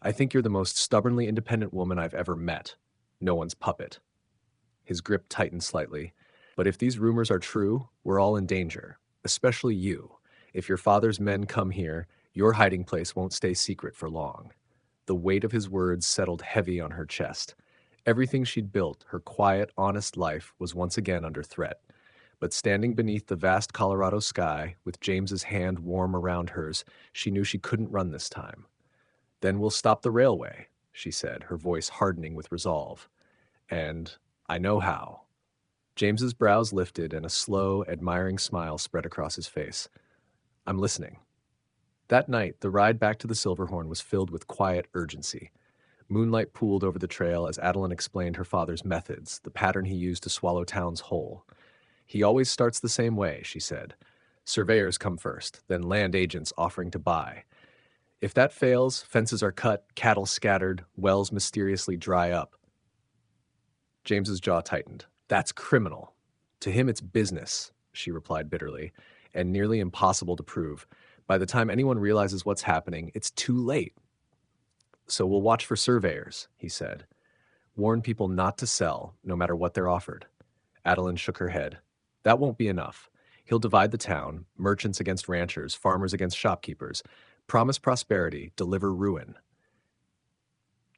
I think you're the most stubbornly independent woman I've ever met. No one's puppet. His grip tightened slightly. But if these rumors are true, we're all in danger. Especially you. If your father's men come here, your hiding place won't stay secret for long. The weight of his words settled heavy on her chest. Everything she'd built, her quiet, honest life, was once again under threat. But standing beneath the vast Colorado sky, with James's hand warm around hers, she knew she couldn't run this time. Then we'll stop the railway, she said, her voice hardening with resolve. And I know how. James's brows lifted and a slow, admiring smile spread across his face. I'm listening. That night, the ride back to the Silverhorn was filled with quiet urgency. Moonlight pooled over the trail as Adeline explained her father's methods, the pattern he used to swallow towns whole. He always starts the same way, she said. Surveyors come first, then land agents offering to buy. If that fails, fences are cut, cattle scattered, wells mysteriously dry up. James's jaw tightened. That's criminal. To him it's business, she replied bitterly, and nearly impossible to prove. By the time anyone realizes what's happening, it's too late. So we'll watch for surveyors, he said. Warn people not to sell, no matter what they're offered. Adeline shook her head. That won't be enough. He'll divide the town, merchants against ranchers, farmers against shopkeepers. Promise prosperity, deliver ruin.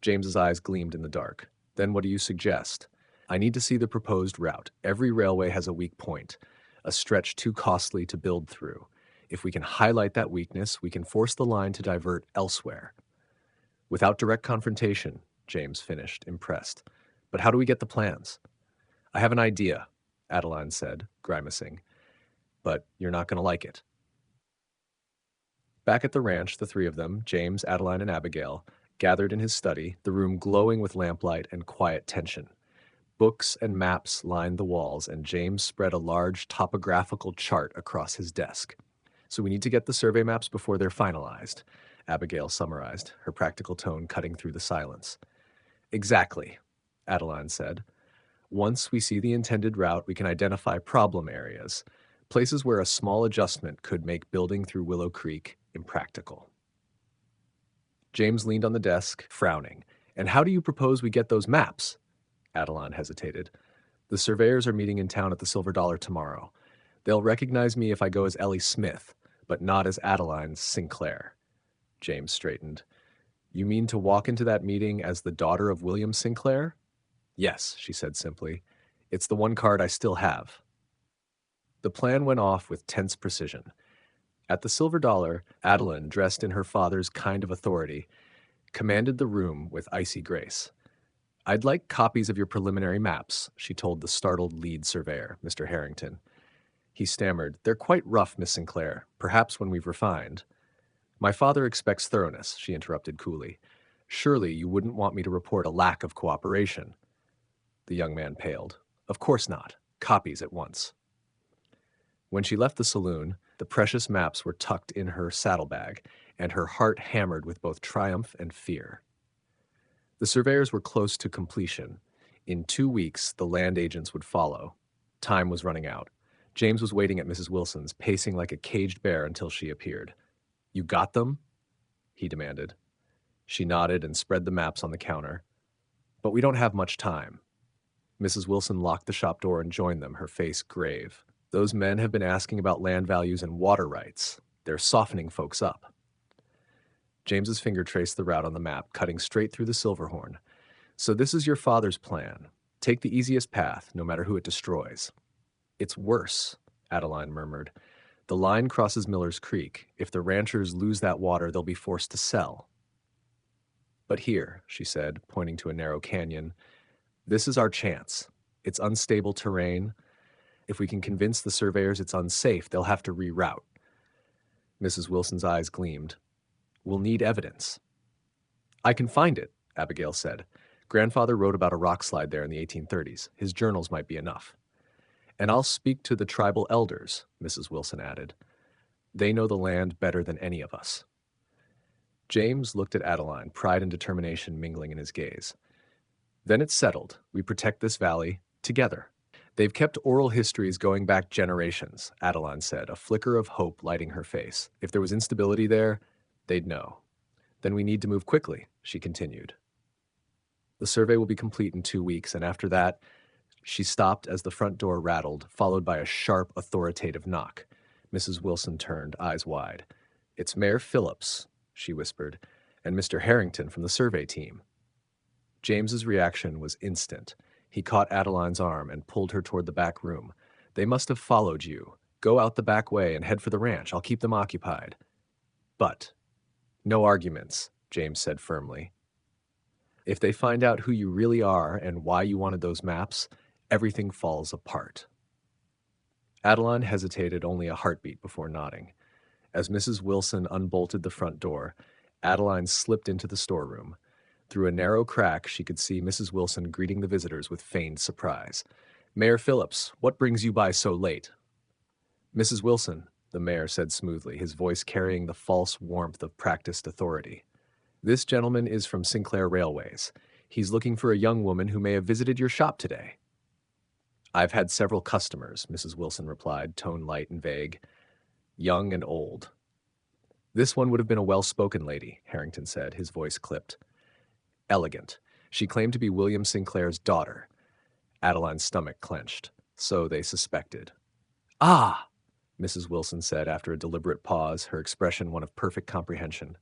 James's eyes gleamed in the dark. Then what do you suggest? I need to see the proposed route. Every railway has a weak point, a stretch too costly to build through. If we can highlight that weakness, we can force the line to divert elsewhere. Without direct confrontation, James finished, impressed. But how do we get the plans? I have an idea, Adeline said, grimacing. But you're not going to like it. Back at the ranch, the three of them, James, Adeline, and Abigail, gathered in his study, the room glowing with lamplight and quiet tension. Books and maps lined the walls, and James spread a large topographical chart across his desk. So we need to get the survey maps before they're finalized, Abigail summarized, her practical tone cutting through the silence. Exactly, Adeline said. Once we see the intended route, we can identify problem areas, places where a small adjustment could make building through Willow Creek impractical. James leaned on the desk, frowning. And how do you propose we get those maps? Adeline hesitated. The surveyors are meeting in town at the Silver Dollar tomorrow. They'll recognize me if I go as Ellie Smith, but not as Adeline Sinclair. James straightened. You mean to walk into that meeting as the daughter of William Sinclair? Yes, she said simply. It's the one card I still have. The plan went off with tense precision. At the Silver Dollar, Adeline, dressed in her father's kind of authority, commanded the room with icy grace. I'd like copies of your preliminary maps, she told the startled lead surveyor, Mr. Harrington. He stammered, They're quite rough, Miss Sinclair, perhaps when we've refined. My father expects thoroughness, she interrupted coolly. Surely you wouldn't want me to report a lack of cooperation. The young man paled. Of course not. Copies at once. When she left the saloon, the precious maps were tucked in her saddlebag, and her heart hammered with both triumph and fear. The surveyors were close to completion. In 2 weeks, the land agents would follow. Time was running out. James was waiting at Mrs. Wilson's, pacing like a caged bear until she appeared. You got them? He demanded. She nodded and spread the maps on the counter. But we don't have much time. Mrs. Wilson locked the shop door and joined them, her face grave. Those men have been asking about land values and water rights. They're softening folks up. James's finger traced the route on the map, cutting straight through the Silverhorn. So this is your father's plan. Take the easiest path, no matter who it destroys. It's worse, Adeline murmured. The line crosses Miller's Creek. If the ranchers lose that water, they'll be forced to sell. But here, she said, pointing to a narrow canyon, this is our chance. It's unstable terrain. If we can convince the surveyors it's unsafe, they'll have to reroute. Mrs. Wilson's eyes gleamed. We'll need evidence. I can find it, Abigail said. Grandfather wrote about a rock slide there in the 1830s. His journals might be enough. And I'll speak to the tribal elders, Mrs. Wilson added. They know the land better than any of us. James looked at Adeline, pride and determination mingling in his gaze. Then it's settled. We protect this valley together. They've kept oral histories going back generations, Adeline said, a flicker of hope lighting her face. If there was instability there, they'd know. Then we need to move quickly, she continued. The survey will be complete in 2 weeks, and after that, she stopped as the front door rattled, followed by a sharp, authoritative knock. Mrs. Wilson turned, eyes wide. It's Mayor Phillips, she whispered, and Mr. Harrington from the survey team. James's reaction was instant. He caught Adeline's arm and pulled her toward the back room. They must have followed you. Go out the back way and head for the ranch. I'll keep them occupied. But no arguments, James said firmly. If they find out who you really are and why you wanted those maps, everything falls apart. Adeline hesitated only a heartbeat before nodding. As Mrs. Wilson unbolted the front door, Adeline slipped into the storeroom. Through a narrow crack, she could see Mrs. Wilson greeting the visitors with feigned surprise. Mayor Phillips, what brings you by so late? Mrs. Wilson, the mayor said smoothly, his voice carrying the false warmth of practiced authority. This gentleman is from Sinclair Railways. He's looking for a young woman who may have visited your shop today. I've had several customers, Mrs. Wilson replied, tone light and vague. Young and old. This one would have been a well-spoken lady, Harrington said, his voice clipped. Elegant. She claimed to be William Sinclair's daughter. Adeline's stomach clenched. So they suspected. Ah! Mrs. Wilson said after a deliberate pause, her expression one of perfect comprehension.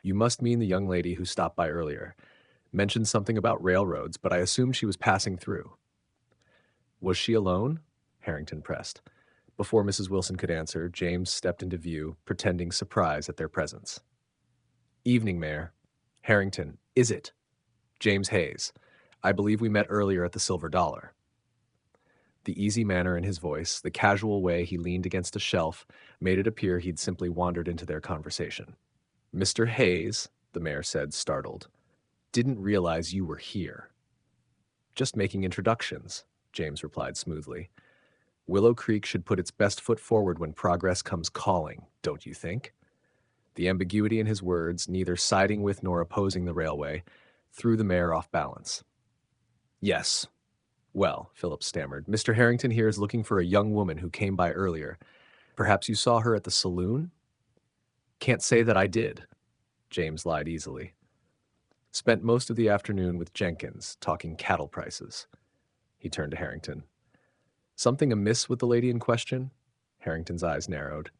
You must mean the young lady who stopped by earlier. Mentioned something about railroads, but I assumed she was passing through. Was she alone? Harrington pressed. Before Mrs. Wilson could answer, James stepped into view, pretending surprise at their presence. Evening, Mayor. Harrington, is it? James Hayes. I believe we met earlier at the Silver Dollar. The easy manner in his voice, the casual way he leaned against a shelf, made it appear he'd simply wandered into their conversation. Mr. Hayes, the mayor said, startled. Didn't realize you were here. Just making introductions, James replied smoothly. Willow Creek should put its best foot forward when progress comes calling, don't you think? The ambiguity in his words, neither siding with nor opposing the railway, threw the mare off balance. Yes. Well, Philip stammered, Mr. Harrington here is looking for a young woman who came by earlier. Perhaps you saw her at the saloon? Can't say that I did, James lied easily. Spent most of the afternoon with Jenkins, talking cattle prices. He turned to Harrington. Something amiss with the lady in question? Harrington's eyes narrowed.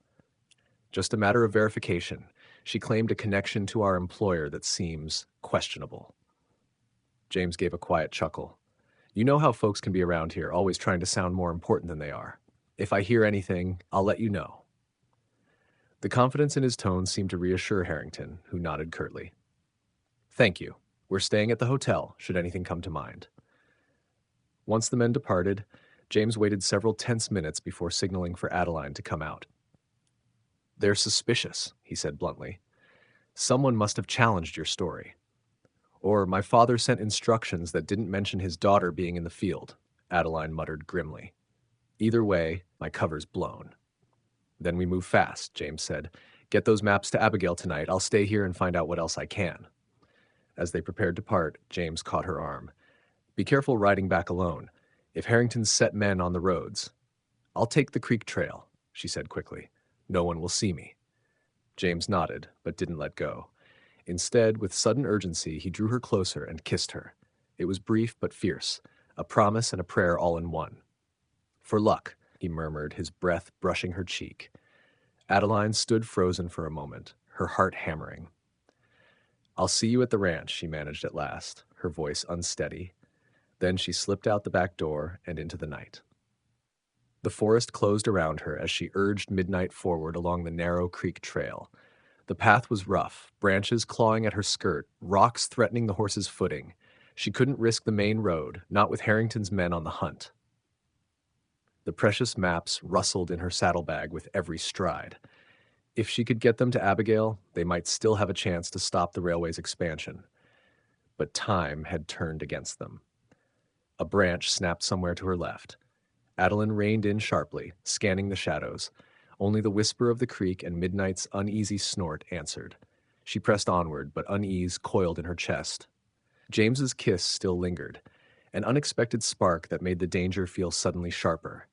Just a matter of verification. She claimed a connection to our employer that seems questionable. James gave a quiet chuckle. You know how folks can be around here, always trying to sound more important than they are. If I hear anything, I'll let you know. The confidence in his tone seemed to reassure Harrington, who nodded curtly. Thank you. We're staying at the hotel, should anything come to mind. Once the men departed, James waited several tense minutes before signaling for Adeline to come out. They're suspicious, he said bluntly. Someone must have challenged your story. Or my father sent instructions that didn't mention his daughter being in the field, Adeline muttered grimly. Either way, my cover's blown. Then we move fast, James said. Get those maps to Abigail tonight. I'll stay here and find out what else I can. As they prepared to part, James caught her arm. Be careful riding back alone. If Harrington's set men on the roads. I'll take the creek trail, she said quickly. No one will see me. James nodded, but didn't let go. Instead, with sudden urgency, he drew her closer and kissed her. It was brief but fierce, a promise and a prayer all in one. For luck, he murmured, his breath brushing her cheek. Adeline stood frozen for a moment, her heart hammering. I'll see you at the ranch, she managed at last, her voice unsteady. Then she slipped out the back door and into the night. The forest closed around her as she urged midnight forward along the narrow creek trail. The path was rough, branches clawing at her skirt, rocks threatening the horse's footing. She couldn't risk the main road, not with Harrington's men on the hunt. The precious maps rustled in her saddlebag with every stride. If she could get them to Abigail, they might still have a chance to stop the railway's expansion. But time had turned against them. A branch snapped somewhere to her left. Adeline reined in sharply, scanning the shadows. Only the whisper of the creek and midnight's uneasy snort answered. She pressed onward, but unease coiled in her chest. James's kiss still lingered, an unexpected spark that made the danger feel suddenly sharper.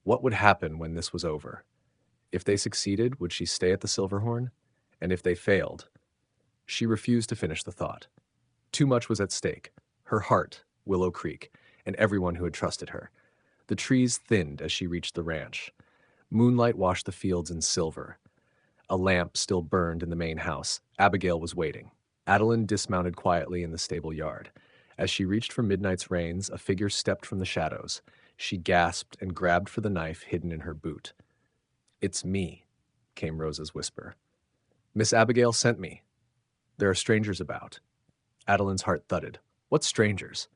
What would happen when this was over? If they succeeded, would she stay at the Silverhorn? And if they failed? She refused to finish the thought. Too much was at stake. Her heart, Willow Creek, and everyone who had trusted her. The trees thinned as she reached the ranch. Moonlight washed the fields in silver. A lamp still burned in the main house. Abigail was waiting. Adeline dismounted quietly in the stable yard. As she reached for midnight's reins, a figure stepped from the shadows. She gasped and grabbed for the knife hidden in her boot. It's me, came Rosa's whisper. Miss Abigail sent me. There are strangers about. Adeline's heart thudded. What strangers?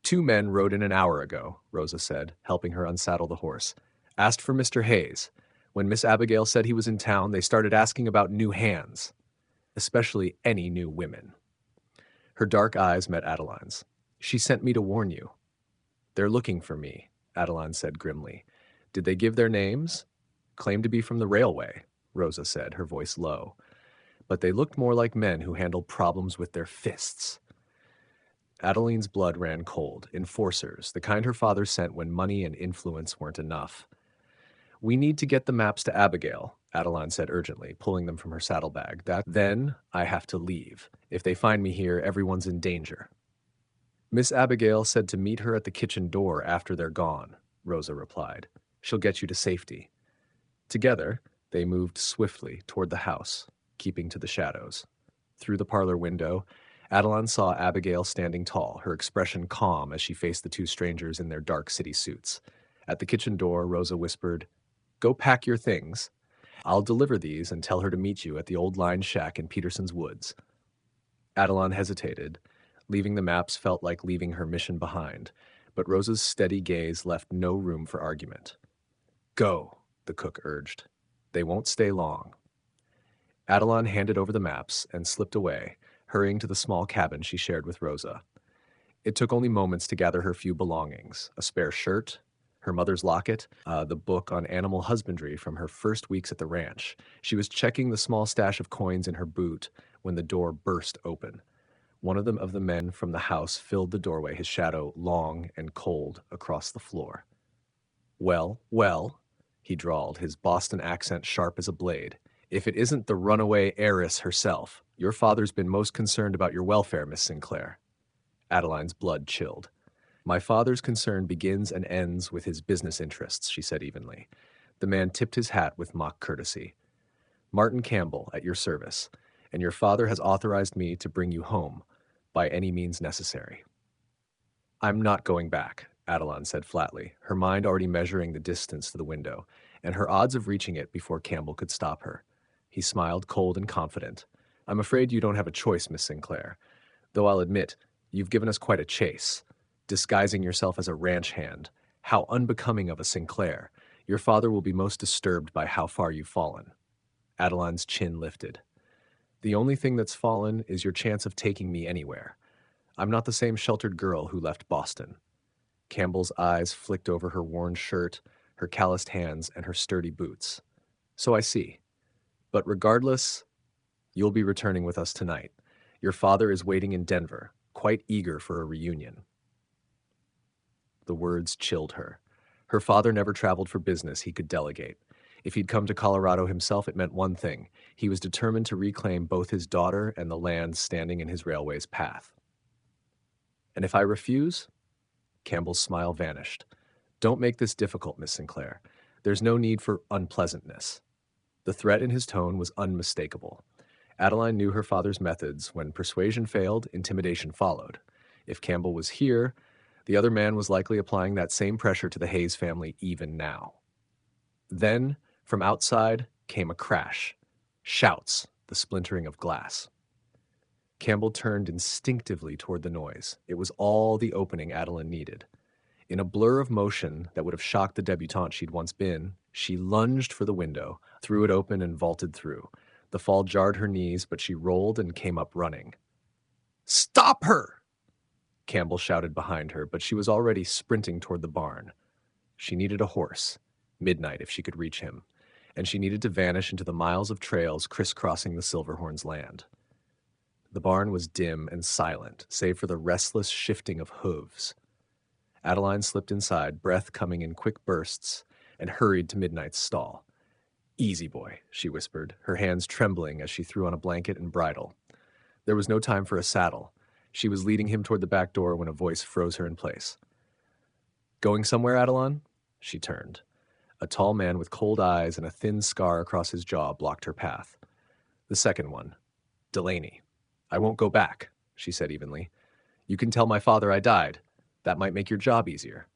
2 men rode in an hour ago, Rosa said, helping her unsaddle the horse. Asked for Mr. Hayes. When Miss Abigail said he was in town, they started asking about new hands, especially any new women. Her dark eyes met Adeline's. She sent me to warn you. They're looking for me, Adeline said grimly. Did they give their names? Claimed to be from the railway, Rosa said, her voice low. But they looked more like men who handled problems with their fists. Adeline's blood ran cold. Enforcers, the kind her father sent when money and influence weren't enough. We need to get the maps to Abigail, Adeline said urgently, pulling them from her saddlebag. Then I have to leave. If they find me here, everyone's in danger. Miss Abigail said to meet her at the kitchen door after they're gone, Rosa replied. She'll get you to safety. Together, they moved swiftly toward the house, keeping to the shadows. Through the parlor window, Adeline saw Abigail standing tall, her expression calm as she faced the 2 strangers in their dark city suits. At the kitchen door, Rosa whispered, Go pack your things. I'll deliver these and tell her to meet you at the old line shack in Peterson's Woods. Adeline hesitated. Leaving the maps felt like leaving her mission behind, but Rosa's steady gaze left no room for argument. Go, the cook urged. They won't stay long. Adeline handed over the maps and slipped away, hurrying to the small cabin she shared with Rosa. It took only moments to gather her few belongings, a spare shirt, Her mother's locket, the book on animal husbandry from her first weeks at the ranch. She was checking the small stash of coins in her boot when the door burst open. One of the men from the house filled the doorway, his shadow long and cold across the floor. Well, well, he drawled, his Boston accent sharp as a blade. If it isn't the runaway heiress herself, your father's been most concerned about your welfare, Miss Sinclair. Adeline's blood chilled. My father's concern begins and ends with his business interests, she said evenly. The man tipped his hat with mock courtesy. Martin Campbell, at your service, and your father has authorized me to bring you home by any means necessary. I'm not going back, Adeline said flatly, her mind already measuring the distance to the window, and her odds of reaching it before Campbell could stop her. He smiled, cold and confident. I'm afraid you don't have a choice, Miss Sinclair, though I'll admit, you've given us quite a chase. Disguising yourself as a ranch hand. How unbecoming of a Sinclair. Your father will be most disturbed by how far you've fallen. Adeline's chin lifted. The only thing that's fallen is your chance of taking me anywhere. I'm not the same sheltered girl who left Boston. Campbell's eyes flicked over her worn shirt, her calloused hands, and her sturdy boots. So I see. But regardless, you'll be returning with us tonight. Your father is waiting in Denver, quite eager for a reunion. The words chilled her. Her father never traveled for business he could delegate. If he'd come to Colorado himself, it meant one thing. He was determined to reclaim both his daughter and the land standing in his railway's path. And if I refuse? Campbell's smile vanished. Don't make this difficult, Miss Sinclair. There's no need for unpleasantness. The threat in his tone was unmistakable. Adeline knew her father's methods. When persuasion failed, intimidation followed. If Campbell was here, the other man was likely applying that same pressure to the Hayes family even now. Then, from outside, came a crash. Shouts, the splintering of glass. Campbell turned instinctively toward the noise. It was all the opening Adeline needed. In a blur of motion that would have shocked the debutante she'd once been, she lunged for the window, threw it open, and vaulted through. The fall jarred her knees, but she rolled and came up running. "Stop her!" Campbell shouted behind her, but she was already sprinting toward the barn. She needed a horse, Midnight if she could reach him, and she needed to vanish into the miles of trails crisscrossing the Silverhorns' land. The barn was dim and silent, save for the restless shifting of hooves. Adeline slipped inside, breath coming in quick bursts, and hurried to Midnight's stall. "Easy, boy," she whispered, her hands trembling as she threw on a blanket and bridle. There was no time for a saddle. She was leading him toward the back door when a voice froze her in place. "Going somewhere, Adeline?" She turned. A tall man with cold eyes and a thin scar across his jaw blocked her path. The second one, Delaney. "I won't go back," she said evenly. "You can tell my father I died. That might make your job easier."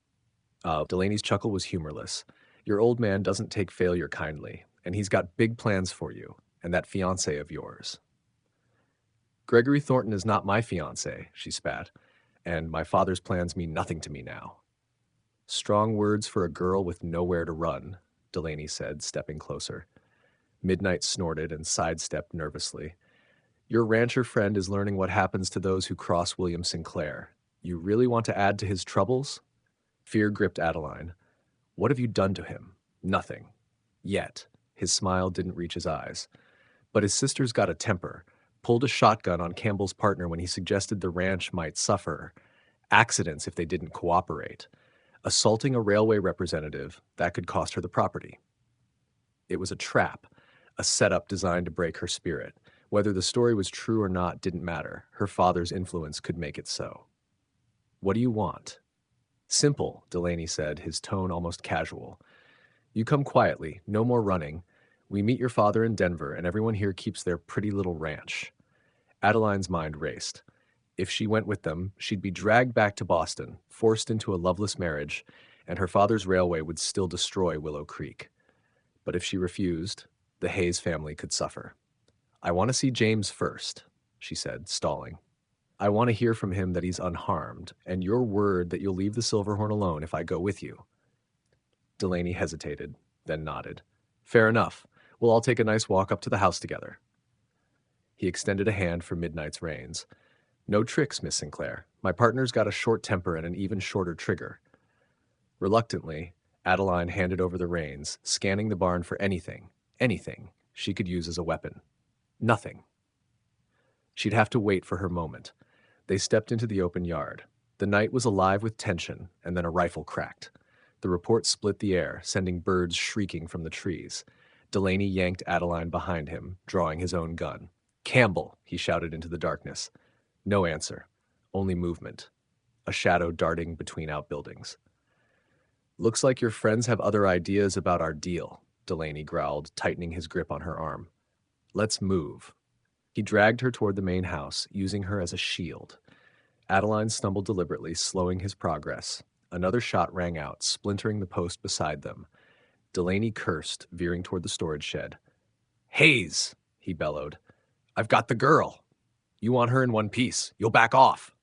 Delaney's chuckle was humorless. "Your old man doesn't take failure kindly, and he's got big plans for you and that fiancé of yours." "Gregory Thornton is not my fiancé," she spat, "and my father's plans mean nothing to me now." "Strong words for a girl with nowhere to run," Delaney said, stepping closer. Midnight snorted and sidestepped nervously. "Your rancher friend is learning what happens to those who cross William Sinclair. You really want to add to his troubles?" Fear gripped Adeline. "What have you done to him?" "Nothing. Yet." His smile didn't reach his eyes. "But his sister's got a temper. Pulled a shotgun on Campbell's partner when he suggested the ranch might suffer accidents if they didn't cooperate. Assaulting a railway representative, that could cost her the property. It was a trap, a setup designed to break her spirit. Whether the story was true or not didn't matter. Her father's influence could make it so." "What do you want?" "Simple," Delaney said, his tone almost casual. "You come quietly, no more running. We meet your father in Denver, and everyone here keeps their pretty little ranch." Adeline's mind raced. If she went with them, she'd be dragged back to Boston, forced into a loveless marriage, and her father's railway would still destroy Willow Creek. But if she refused, the Hayes family could suffer. "I want to see James first," she said, stalling. "I want to hear from him that he's unharmed, and your word that you'll leave the Silverhorn alone if I go with you." Delaney hesitated, then nodded. "Fair enough. We'll all take a nice walk up to the house together." He extended a hand for Midnight's reins. "No tricks, Miss Sinclair. My partner's got a short temper and an even shorter trigger." Reluctantly, Adeline handed over the reins, scanning the barn for anything she could use as a weapon. Nothing. She'd have to wait for her moment. They stepped into the open yard. The night was alive with tension, and then a rifle cracked. The report split the air, sending birds shrieking from the trees. Delaney yanked Adeline behind him, drawing his own gun. "Campbell!" he shouted into the darkness. No answer, only movement. A shadow darting between outbuildings. "Looks like your friends have other ideas about our deal," Delaney growled, tightening his grip on her arm. "Let's move." He dragged her toward the main house, using her as a shield. Adeline stumbled deliberately, slowing his progress. Another shot rang out, splintering the post beside them. Delaney cursed, veering toward the storage shed. "Hayes!" he bellowed. "I've got the girl. You want her in one piece. You'll back off."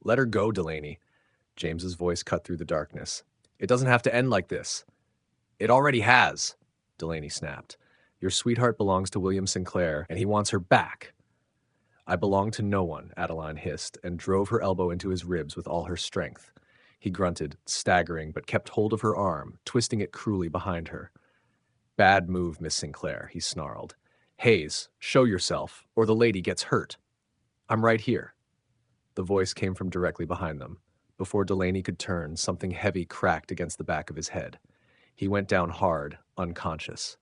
"Let her go, Delaney." James's voice cut through the darkness. "It doesn't have to end like this." "It already has," Delaney snapped. "Your sweetheart belongs to William Sinclair, and he wants her back." "I belong to no one," Adeline hissed, and drove her elbow into his ribs with all her strength. He grunted, staggering, but kept hold of her arm, twisting it cruelly behind her. "Bad move, Miss Sinclair," he snarled. "Hayes, show yourself, or the lady gets hurt." "I'm right here." The voice came from directly behind them. Before Delaney could turn, something heavy cracked against the back of his head. He went down hard, unconscious.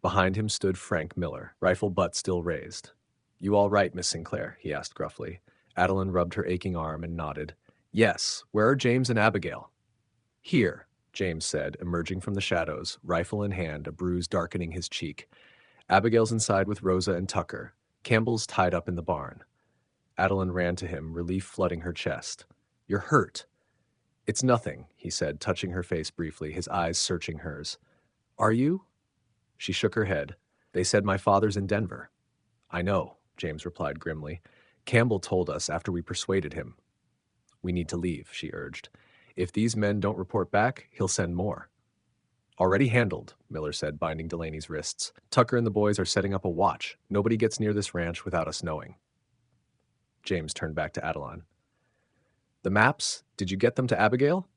Behind him stood Frank Miller, rifle butt still raised. "You all right, Miss Sinclair?" he asked gruffly. Adeline rubbed her aching arm and nodded. "Yes. Where are James and Abigail?" "Here," James said, emerging from the shadows, rifle in hand, a bruise darkening his cheek. "Abigail's inside with Rosa and Tucker. Campbell's tied up in the barn." Adeline ran to him, relief flooding her chest. "You're hurt." "It's nothing," he said, touching her face briefly, his eyes searching hers. "Are you?" She shook her head. "They said my father's in Denver." "I know," James replied grimly. "Campbell told us after we persuaded him." "We need to leave," she urged. "If these men don't report back, he'll send more." "Already handled," Miller said, binding Delaney's wrists. "Tucker and the boys are setting up a watch. Nobody gets near this ranch without us knowing." James turned back to Adeline. "The maps, did you get them to Abigail?"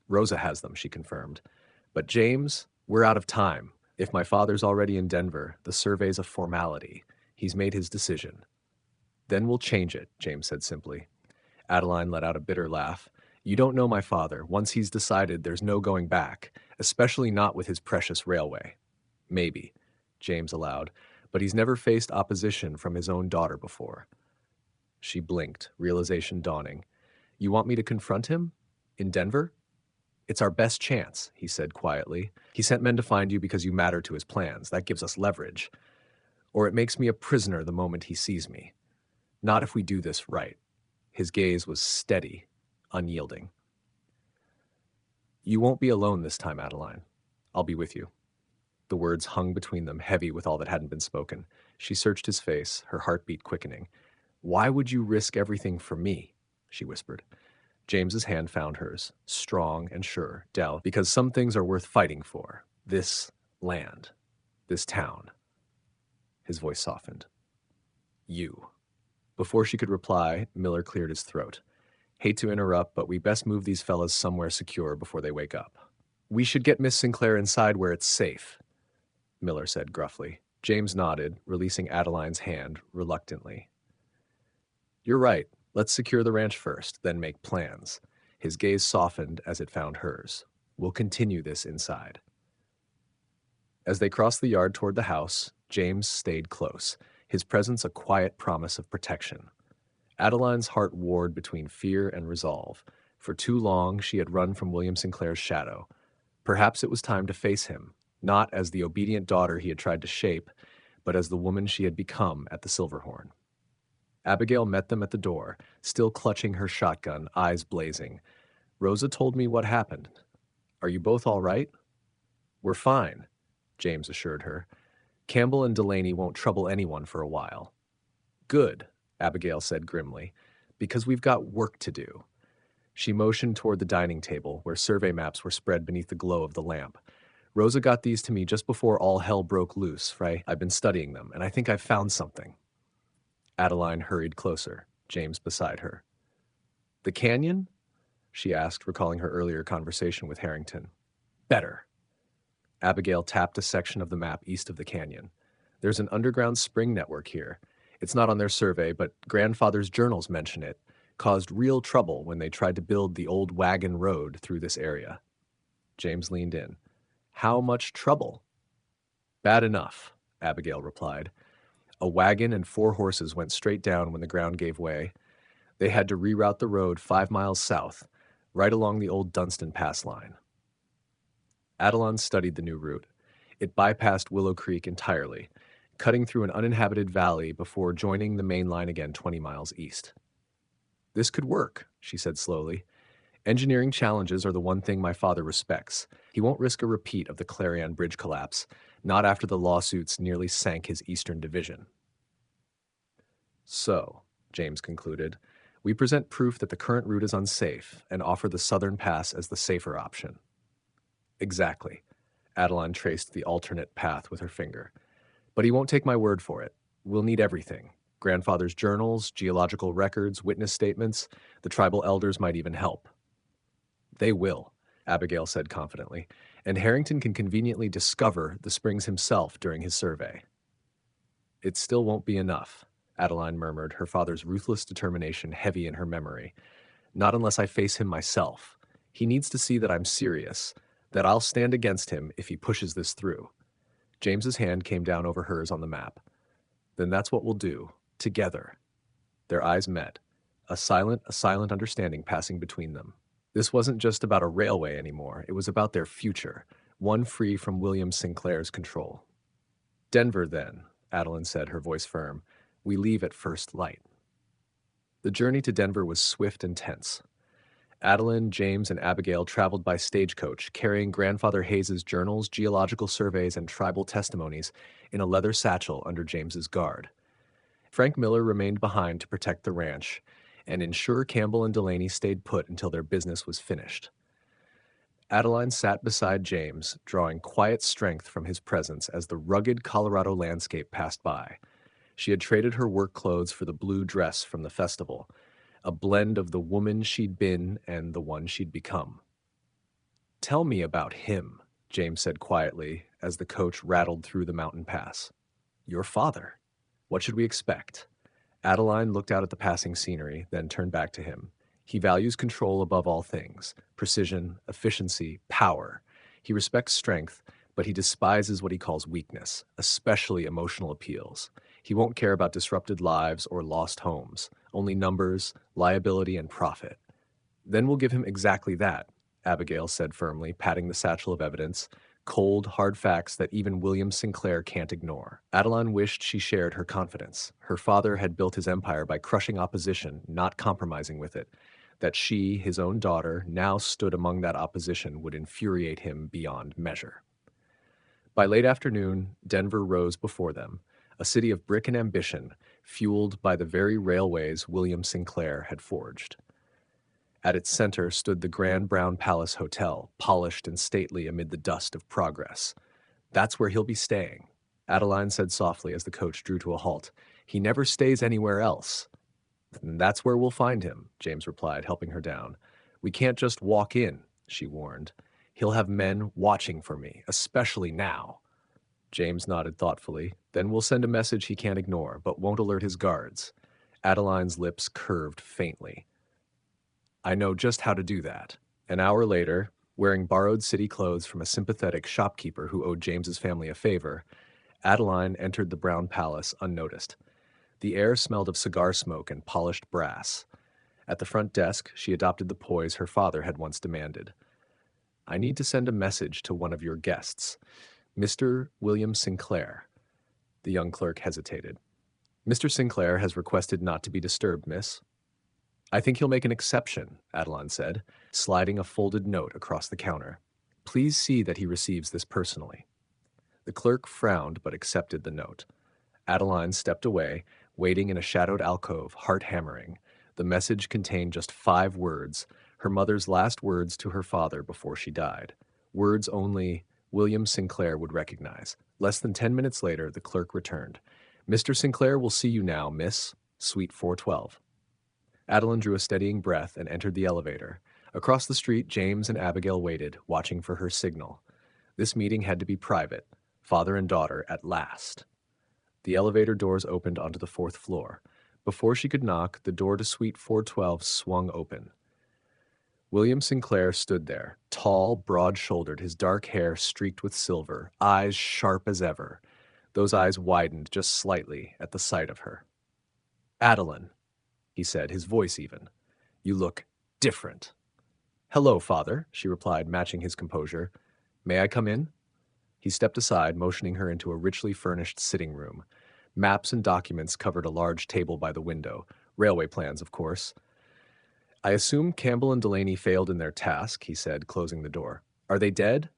"Rosa has them," she confirmed. "But James, we're out of time. If my father's already in Denver, the survey's a formality. He's made his decision." "Then we'll change it," James said simply. Adeline let out a bitter laugh. "You don't know my father. Once he's decided, there's no going back, especially not with his precious railway." "Maybe," James allowed, "but he's never faced opposition from his own daughter before." She blinked, realization dawning. "You want me to confront him? In Denver?" "It's our best chance," he said quietly. "He sent men to find you because you matter to his plans. That gives us leverage. Or it makes me a prisoner the moment he sees me. Not if we do this right." His gaze was steady, unyielding. "You won't be alone this time, Adeline. I'll be with you." The words hung between them, heavy with all that hadn't been spoken. She searched his face, her heartbeat quickening. "Why would you risk everything for me?" she whispered. James's hand found hers, strong and sure, down, "Because some things are worth fighting for. This land. This town." His voice softened. "You." Before she could reply, Miller cleared his throat. "Hate to interrupt, but we best move these fellas somewhere secure before they wake up." "We should get Miss Sinclair inside where it's safe," Miller said gruffly. James nodded, releasing Adeline's hand reluctantly. "You're right. Let's secure the ranch first, then make plans." His gaze softened as it found hers. "We'll continue this inside." As they crossed the yard toward the house, James stayed close, his presence a quiet promise of protection. Adeline's heart warred between fear and resolve. For too long, she had run from William Sinclair's shadow. Perhaps it was time to face him, not as the obedient daughter he had tried to shape, but as the woman she had become at the Silverhorn. Abigail met them at the door, still clutching her shotgun, eyes blazing. "Rosa told me what happened. Are you both all right?" "We're fine," James assured her. "Campbell and Delaney won't trouble anyone for a while." "Good," Abigail said grimly, "because we've got work to do." She motioned toward the dining table, where survey maps were spread beneath the glow of the lamp. "Rosa got these to me just before all hell broke loose, Frey. I've been studying them, and I think I've found something." Adeline hurried closer, James beside her. "The canyon?" she asked, recalling her earlier conversation with Harrington. Better. Abigail tapped a section of the map east of the canyon. There's an underground spring network here. It's not on their survey, but grandfather's journals mention it. Caused real trouble when they tried to build the old wagon road through this area. James leaned in. How much trouble? Bad enough, Abigail replied. A wagon and 4 horses went straight down when the ground gave way. They had to reroute the road 5 miles south, right along the old Dunstan Pass line. Adelon studied the new route. It bypassed Willow Creek entirely, cutting through an uninhabited valley before joining the main line again 20 miles east. This could work, she said slowly. Engineering challenges are the one thing my father respects. He won't risk a repeat of the Clarion Bridge collapse, not after the lawsuits nearly sank his eastern division. So, James concluded, we present proof that the current route is unsafe and offer the southern pass as the safer option. Exactly. Adeline traced the alternate path with her finger. But he won't take my word for it. We'll need everything. Grandfather's journals, geological records, witness statements. The tribal elders might even help. They will, Abigail said confidently, and Harrington can conveniently discover the springs himself during his survey. It still won't be enough, Adeline murmured, her father's ruthless determination heavy in her memory. Not unless I face him myself. He needs to see that I'm serious, that I'll stand against him if he pushes this through. James's hand came down over hers on the map. Then that's what we'll do, together. Their eyes met, a silent understanding passing between them. This wasn't just about a railway anymore, it was about their future, one free from William Sinclair's control. Denver, then, Adeline said, her voice firm. We leave at first light. The journey to Denver was swift and tense. Adeline, James, and Abigail traveled by stagecoach, carrying Grandfather Hayes's journals, geological surveys, and tribal testimonies in a leather satchel under James's guard. Frank Miller remained behind to protect the ranch, and ensure Campbell and Delaney stayed put until their business was finished. Adeline sat beside James, drawing quiet strength from his presence as the rugged Colorado landscape passed by. She had traded her work clothes for the blue dress from the festival, a blend of the woman she'd been and the one she'd become. Tell me about him, James said quietly as the coach rattled through the mountain pass. Your father. What should we expect? Adeline looked out at the passing scenery, then turned back to him. He values control above all things, precision, efficiency, power. He respects strength, but he despises what he calls weakness, especially emotional appeals. He won't care about disrupted lives or lost homes, only numbers, liability, and profit. Then we'll give him exactly that, Abigail said firmly, patting the satchel of evidence, cold, hard facts that even William Sinclair can't ignore. Adeline wished she shared her confidence. Her father had built his empire by crushing opposition, not compromising with it. That she, his own daughter, now stood among that opposition would infuriate him beyond measure. By late afternoon, Denver rose before them, a city of brick and ambition, fueled by the very railways William Sinclair had forged. At its center stood the Grand Brown Palace Hotel, polished and stately amid the dust of progress. That's where he'll be staying, Adeline said softly as the coach drew to a halt. He never stays anywhere else. That's where we'll find him, James replied, helping her down. We can't just walk in, she warned. He'll have men watching for me, especially now. James nodded thoughtfully. Then we'll send a message he can't ignore, but won't alert his guards. Adeline's lips curved faintly. I know just how to do that. An hour later, wearing borrowed city clothes from a sympathetic shopkeeper who owed James's family a favor, Adeline entered the Brown Palace unnoticed. The air smelled of cigar smoke and polished brass. At the front desk, she adopted the poise her father had once demanded. I need to send a message to one of your guests, Mr. William Sinclair. The young clerk hesitated. Mr. Sinclair has requested not to be disturbed, miss. I think he'll make an exception, Adeline said, sliding a folded note across the counter. Please see that he receives this personally. The clerk frowned but accepted the note. Adeline stepped away, waiting in a shadowed alcove, heart hammering. The message contained just 5 words, her mother's last words to her father before she died. Words only William Sinclair would recognize. Less than 10 minutes later, the clerk returned. Mr. Sinclair will see you now, miss. Suite 412. Adeline drew a steadying breath and entered the elevator. Across the street, James and Abigail waited, watching for her signal. This meeting had to be private, father and daughter at last. The elevator doors opened onto the fourth floor. Before she could knock, the door to Suite 412 swung open. William Sinclair stood there, tall, broad-shouldered, his dark hair streaked with silver, eyes sharp as ever. Those eyes widened just slightly at the sight of her. "Adeline," he said, his voice even. "You look different." "Hello, father," she replied, matching his composure. "May I come in?" He stepped aside, motioning her into a richly furnished sitting room. Maps and documents covered a large table by the window. Railway plans, of course. "I assume Campbell and Delaney failed in their task," he said, closing the door. "Are they dead?"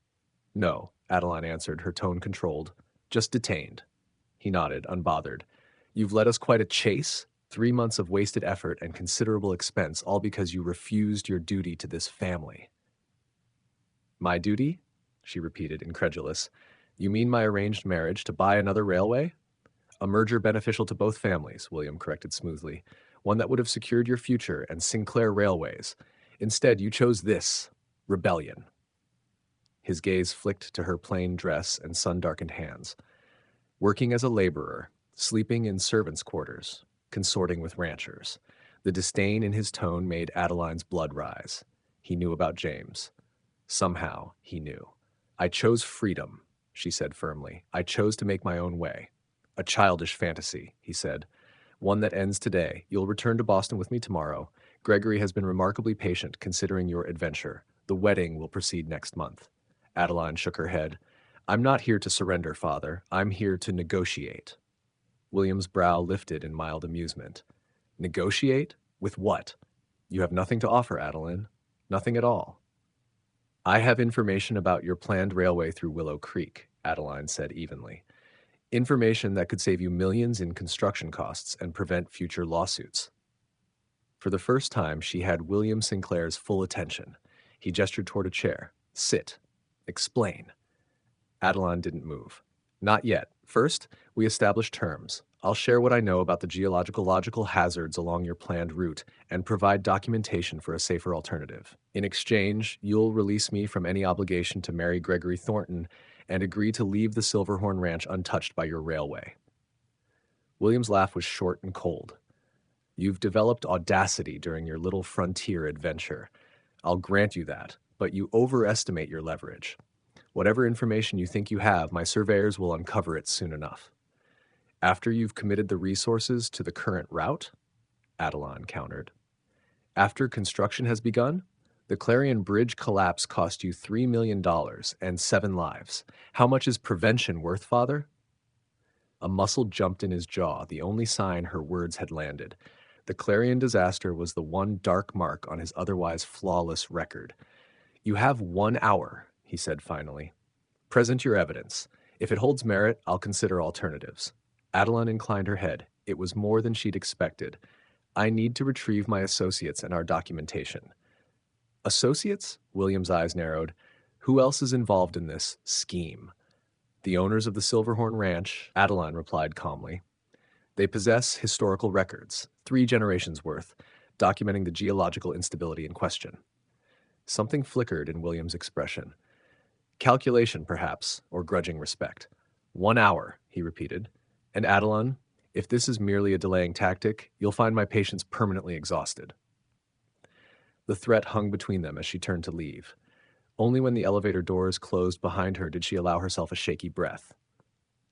"No," Adeline answered, her tone controlled. "Just detained." He nodded, unbothered. "You've led us quite a chase? 3 months of wasted effort and considerable expense, all because you refused your duty to this family." "My duty?" she repeated, incredulous. "You mean my arranged marriage to buy another railway?" "A merger beneficial to both families," William corrected smoothly. "One that would have secured your future and Sinclair Railways. Instead, you chose this, rebellion." His gaze flicked to her plain dress and sun-darkened hands. "Working as a laborer, sleeping in servants' quarters, consorting with ranchers." The disdain in his tone made Adeline's blood rise. He knew about James. Somehow, he knew. "I chose freedom," she said firmly. "I chose to make my own way." "A childish fantasy," he said. "One that ends today. You'll return to Boston with me tomorrow. Gregory has been remarkably patient, considering your adventure. The wedding will proceed next month." Adeline shook her head. "I'm not here to surrender, father. I'm here to negotiate." William's brow lifted in mild amusement. "Negotiate? With what? You have nothing to offer, Adeline. Nothing at all." "I have information about your planned railway through Willow Creek," Adeline said evenly. "Information that could save you millions in construction costs and prevent future lawsuits." For the first time, she had William Sinclair's full attention. He gestured toward a chair. "Sit. Explain." Adeline didn't move. "Not yet. First, we establish terms. I'll share what I know about the geological hazards along your planned route and provide documentation for a safer alternative. In exchange, you'll release me from any obligation to marry Gregory Thornton and agree to leave the Silverhorn Ranch untouched by your railway." William's laugh was short and cold. "You've developed audacity during your little frontier adventure. I'll grant you that, but you overestimate your leverage. Whatever information you think you have, my surveyors will uncover it soon enough." "After you've committed the resources to the current route?" Adeline countered. "After construction has begun? The Clarion Bridge collapse cost you $3 million and 7 lives. How much is prevention worth, father?" A muscle jumped in his jaw, the only sign her words had landed. The Clarion disaster was the one dark mark on his otherwise flawless record. "You have 1 hour," he said finally. "Present your evidence. If it holds merit, I'll consider alternatives." Adeline inclined her head. It was more than she'd expected. "I need to retrieve my associates and our documentation." "Associates?" William's eyes narrowed. "Who else is involved in this scheme?" "The owners of the Silverhorn Ranch," Adeline replied calmly. "They possess historical records, 3 generations worth, documenting the geological instability in question." Something flickered in William's expression. "Calculation, perhaps, or grudging respect." 1 hour, he repeated. "And Adeline, if this is merely a delaying tactic, you'll find my patience permanently exhausted." The threat hung between them as she turned to leave. Only when the elevator doors closed behind her did she allow herself a shaky breath.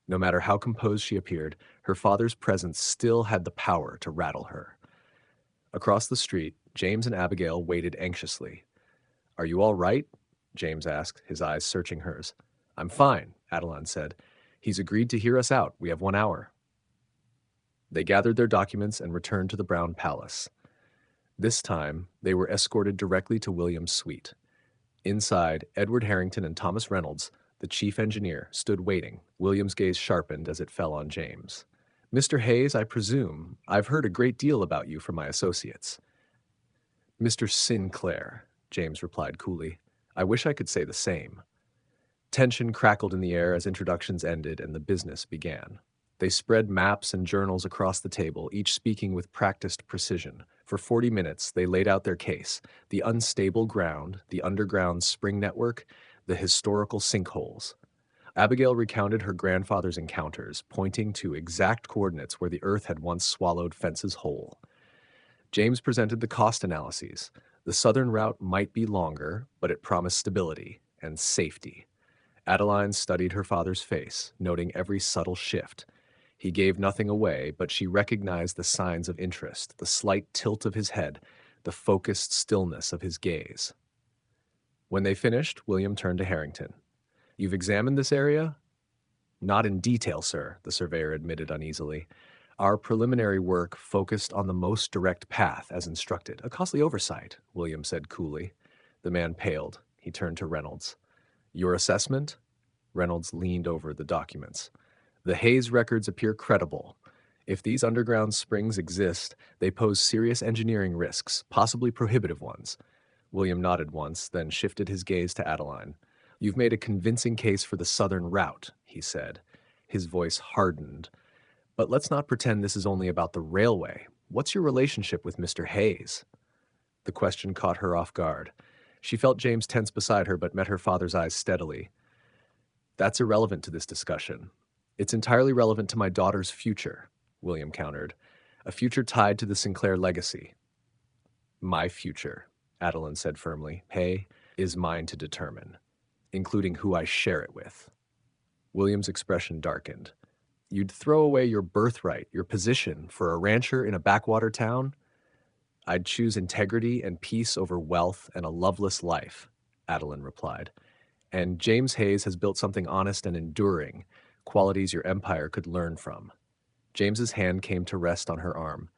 No matter how composed she appeared, her father's presence still had the power to rattle her. Across the street, James and Abigail waited anxiously. "Are you all right?" James asked, his eyes searching hers. "I'm fine," Adeline said. "He's agreed to hear us out. We have 1 hour." They gathered their documents and returned to the Brown Palace. This time, they were escorted directly to William's suite. Inside, Edward Harrington and Thomas Reynolds, the chief engineer, stood waiting. William's gaze sharpened as it fell on James. "Mr. Hayes, I presume. I've heard a great deal about you from my associates." "Mr. Sinclair," James replied coolly. "I wish I could say the same." Tension crackled in the air as introductions ended and the business began. They spread maps and journals across the table, each speaking with practiced precision. For 40 minutes, they laid out their case: the unstable ground, the underground spring network, the historical sinkholes. Abigail recounted her grandfather's encounters, pointing to exact coordinates where the earth had once swallowed fences whole. James presented the cost analyses. The southern route might be longer, but it promised stability and safety. Adeline studied her father's face, noting every subtle shift. He gave nothing away, but she recognized the signs of interest, the slight tilt of his head, the focused stillness of his gaze. When they finished, William turned to Harrington. "You've examined this area?" "Not in detail, sir," the surveyor admitted uneasily. "Our preliminary work focused on the most direct path, as instructed. A costly oversight," William said coolly. The man paled. He turned to Reynolds. "Your assessment?" Reynolds leaned over the documents. "The Hayes records appear credible. If these underground springs exist, they pose serious engineering risks, possibly prohibitive ones." William nodded once, then shifted his gaze to Adeline. "You've made a convincing case for the southern route," he said. His voice hardened. "But let's not pretend this is only about the railway. What's your relationship with Mr. Hayes?" The question caught her off guard. She felt James tense beside her, but met her father's eyes steadily. "That's irrelevant to this discussion. It's entirely relevant to my daughter's future," William countered. "A future tied to the Sinclair legacy." "My future," Adeline said firmly. "Hay is mine to determine, including who I share it with." William's expression darkened. "You'd throw away your birthright, your position, for a rancher in a backwater town?" "I'd choose integrity and peace over wealth and a loveless life," Adeline replied. "And James Hayes has built something honest and enduring, qualities your empire could learn from." James's hand came to rest on her arm.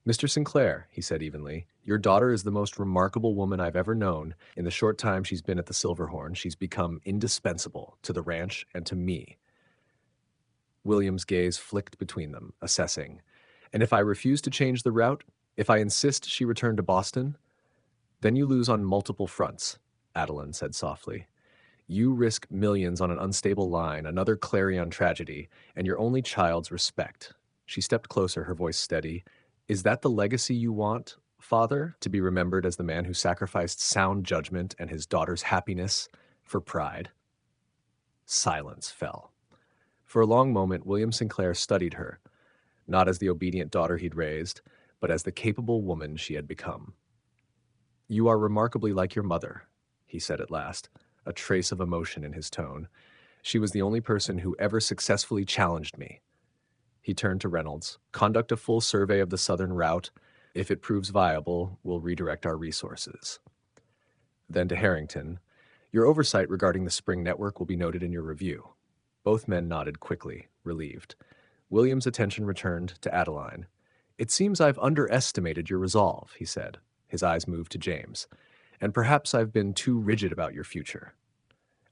"Mr. Sinclair," he said evenly, "your daughter is the most remarkable woman I've ever known. In the short time she's been at the Silverhorn, she's become indispensable to the ranch and to me." William's gaze flicked between them, assessing. "And if I refuse to change the route? If I insist she return to Boston?" "Then you lose on multiple fronts," Adeline said softly. "You risk millions on an unstable line, another Clarion tragedy, and your only child's respect." She stepped closer, her voice steady. "Is that the legacy you want, father? To be remembered as the man who sacrificed sound judgment and his daughter's happiness for pride?" Silence fell. For a long moment, William Sinclair studied her, not as the obedient daughter he'd raised, but as the capable woman she had become. "You are remarkably like your mother," he said at last, a trace of emotion in his tone. "She was the only person who ever successfully challenged me." He turned to Reynolds. "Conduct a full survey of the southern route. If it proves viable, we'll redirect our resources." Then to Harrington, "Your oversight regarding the spring network will be noted in your review." Both men nodded quickly, relieved. William's attention returned to Adeline. "It seems I've underestimated your resolve," he said. His eyes moved to James. "And perhaps I've been too rigid about your future."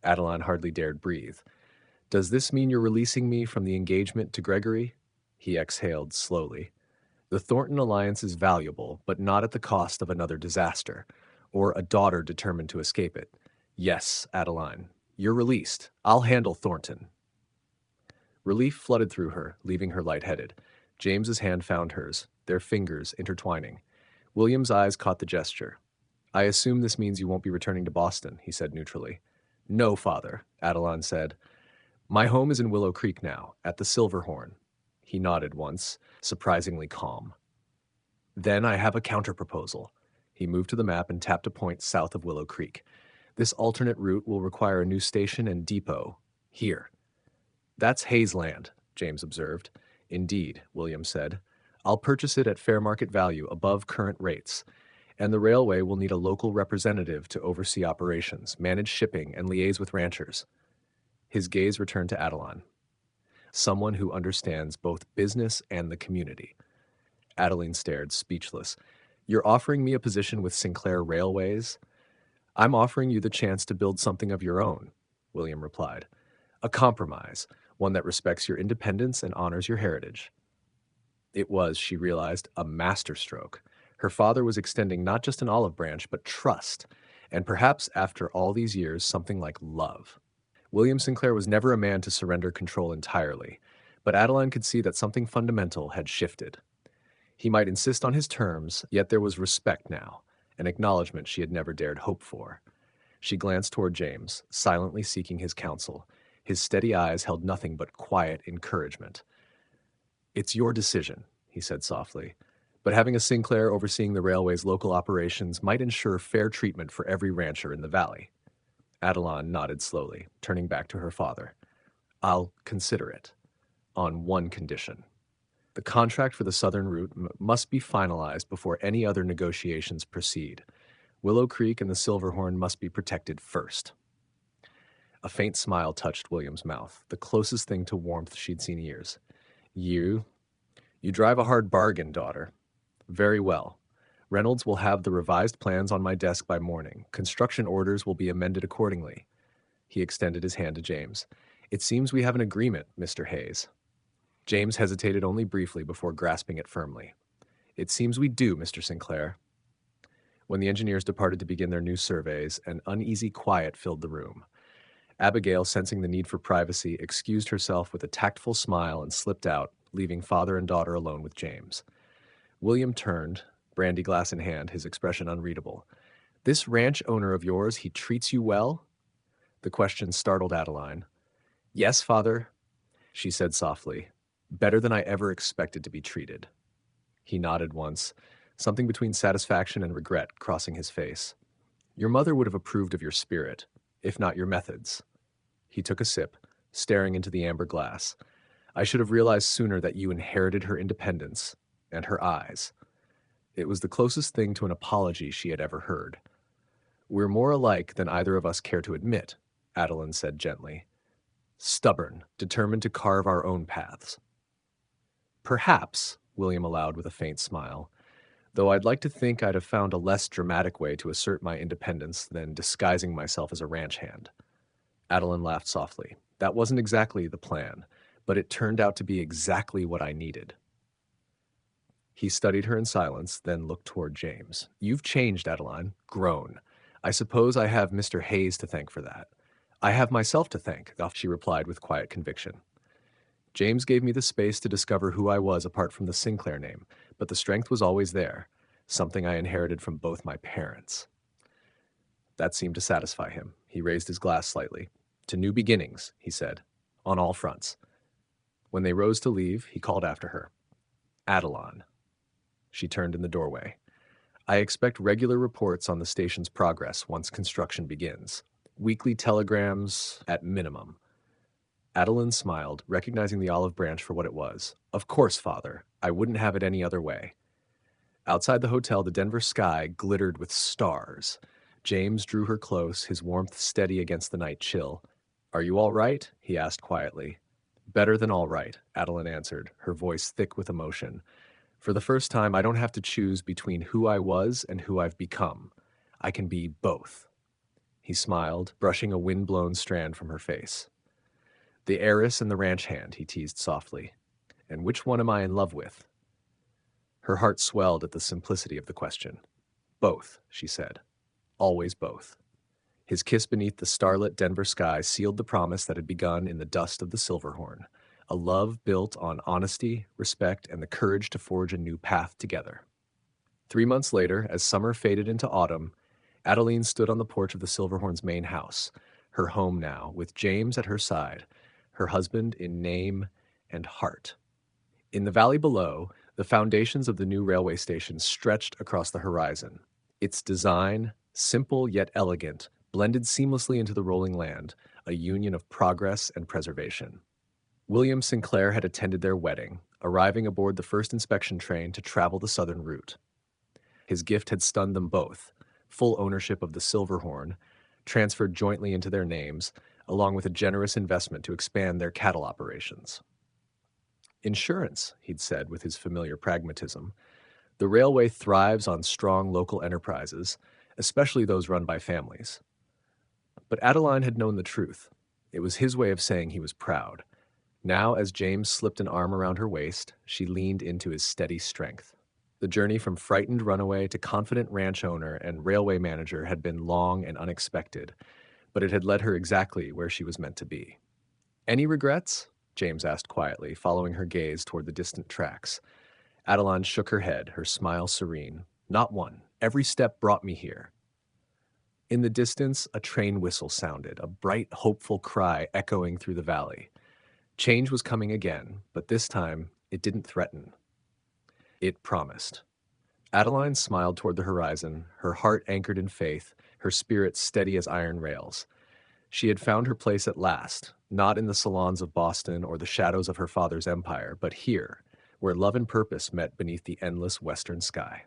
Adeline hardly dared breathe. "Does this mean you're releasing me from the engagement to Gregory?" He exhaled slowly. "The Thornton alliance is valuable, but not at the cost of another disaster, or a daughter determined to escape it. Yes, Adeline, you're released. I'll handle Thornton." Relief flooded through her, leaving her lightheaded. James's hand found hers, their fingers intertwining. William's eyes caught the gesture. "I assume this means you won't be returning to Boston," he said neutrally. "No, father," Adeline said. "My home is in Willow Creek now, at the Silverhorn." He nodded once, surprisingly calm. "Then I have a counterproposal." He moved to the map and tapped a point south of Willow Creek. "This alternate route will require a new station and depot. Here." "That's Hayes land," James observed. "Indeed," William said. "I'll purchase it at fair market value, above current rates. And the railway will need a local representative to oversee operations, manage shipping, and liaise with ranchers." His gaze returned to Adeline. "Someone who understands both business and the community." Adeline stared, speechless. "You're offering me a position with Sinclair Railways?" "I'm offering you the chance to build something of your own," William replied. "A compromise, one that respects your independence and honors your heritage." It was, she realized, a masterstroke. Her father was extending not just an olive branch, but trust, and perhaps after all these years, something like love. William Sinclair was never a man to surrender control entirely, but Adeline could see that something fundamental had shifted. He might insist on his terms, yet there was respect now, an acknowledgment she had never dared hope for. She glanced toward James, silently seeking his counsel. His steady eyes held nothing but quiet encouragement. "It's your decision," he said softly, "but having a Sinclair overseeing the railway's local operations might ensure fair treatment for every rancher in the valley." Adeline nodded slowly, turning back to her father. "I'll consider it, on one condition. The contract for the southern route must be finalized before any other negotiations proceed. Willow Creek and the Silverhorn must be protected first." A faint smile touched William's mouth, the closest thing to warmth she'd seen in years. You drive a hard bargain, daughter. Very well. Reynolds will have the revised plans on my desk by morning. Construction orders will be amended accordingly. He extended his hand to James. "It seems we have an agreement, Mr. Hayes." James hesitated only briefly before grasping it firmly. "It seems we do, Mr. Sinclair." When the engineers departed to begin their new surveys, an uneasy quiet filled the room. Abigail, sensing the need for privacy, excused herself with a tactful smile and slipped out, leaving father and daughter alone with James. William turned, brandy glass in hand, his expression unreadable. "This ranch owner of yours, he treats you well?" The question startled Adeline. "Yes, father," she said softly. "Better than I ever expected to be treated." He nodded once, something between satisfaction and regret crossing his face. "Your mother would have approved of your spirit, if not your methods." He took a sip, staring into the amber glass. "I should have realized sooner that you inherited her independence and her eyes." It was the closest thing to an apology she had ever heard. "We're more alike than either of us care to admit," Adeline said gently. "Stubborn, determined to carve our own paths." "Perhaps," William allowed with a faint smile, "though I'd like to think I'd have found a less dramatic way to assert my independence than disguising myself as a ranch hand." Adeline laughed softly. "That wasn't exactly the plan, but it turned out to be exactly what I needed." He studied her in silence, then looked toward James. "You've changed, Adeline, grown. I suppose I have Mr. Hayes to thank for that." "I have myself to thank," she replied with quiet conviction. "James gave me the space to discover who I was apart from the Sinclair name, but the strength was always there, something I inherited from both my parents." That seemed to satisfy him. He raised his glass slightly. "To new beginnings," he said, "on all fronts." When they rose to leave, he called after her. "Adeline." She turned in the doorway. "I expect regular reports on the station's progress once construction begins. Weekly telegrams at minimum." Adeline smiled, recognizing the olive branch for what it was. "Of course, father. I wouldn't have it any other way." Outside the hotel, the Denver sky glittered with stars. James drew her close, his warmth steady against the night chill. "Are you all right?" he asked quietly. "Better than all right," Adeline answered, her voice thick with emotion. "For the first time, I don't have to choose between who I was and who I've become. I can be both." He smiled, brushing a wind-blown strand from her face. "The heiress and the ranch hand," he teased softly. "And which one am I in love with?" Her heart swelled at the simplicity of the question. "Both," she said. "Always both." His kiss beneath the starlit Denver sky sealed the promise that had begun in the dust of the Silverhorn, a love built on honesty, respect, and the courage to forge a new path together. 3 months later, as summer faded into autumn, Adeline stood on the porch of the Silverhorn's main house, her home now, with James at her side, her husband in name and heart. In the valley below, the foundations of the new railway station stretched across the horizon. Its design, simple yet elegant, blended seamlessly into the rolling land, a union of progress and preservation. William Sinclair had attended their wedding, arriving aboard the first inspection train to travel the southern route. His gift had stunned them both, full ownership of the Silverhorn, transferred jointly into their names, along with a generous investment to expand their cattle operations. "Insurance," he'd said with his familiar pragmatism. "The railway thrives on strong local enterprises, especially those run by families." But Adeline had known the truth. It was his way of saying he was proud. Now, as James slipped an arm around her waist, she leaned into his steady strength. The journey from frightened runaway to confident ranch owner and railway manager had been long and unexpected, but it had led her exactly where she was meant to be. "Any regrets?" James asked quietly, following her gaze toward the distant tracks. Adeline shook her head, her smile serene. Not one. Every step brought me here. In the distance, a train whistle sounded, a bright, hopeful cry echoing through the valley. Change was coming again, but this time it didn't threaten. It promised. Adeline smiled toward the horizon, her heart anchored in faith, her spirit steady as iron rails. She had found her place at last, not in the salons of Boston or the shadows of her father's empire, but here, where love and purpose met beneath the endless western sky.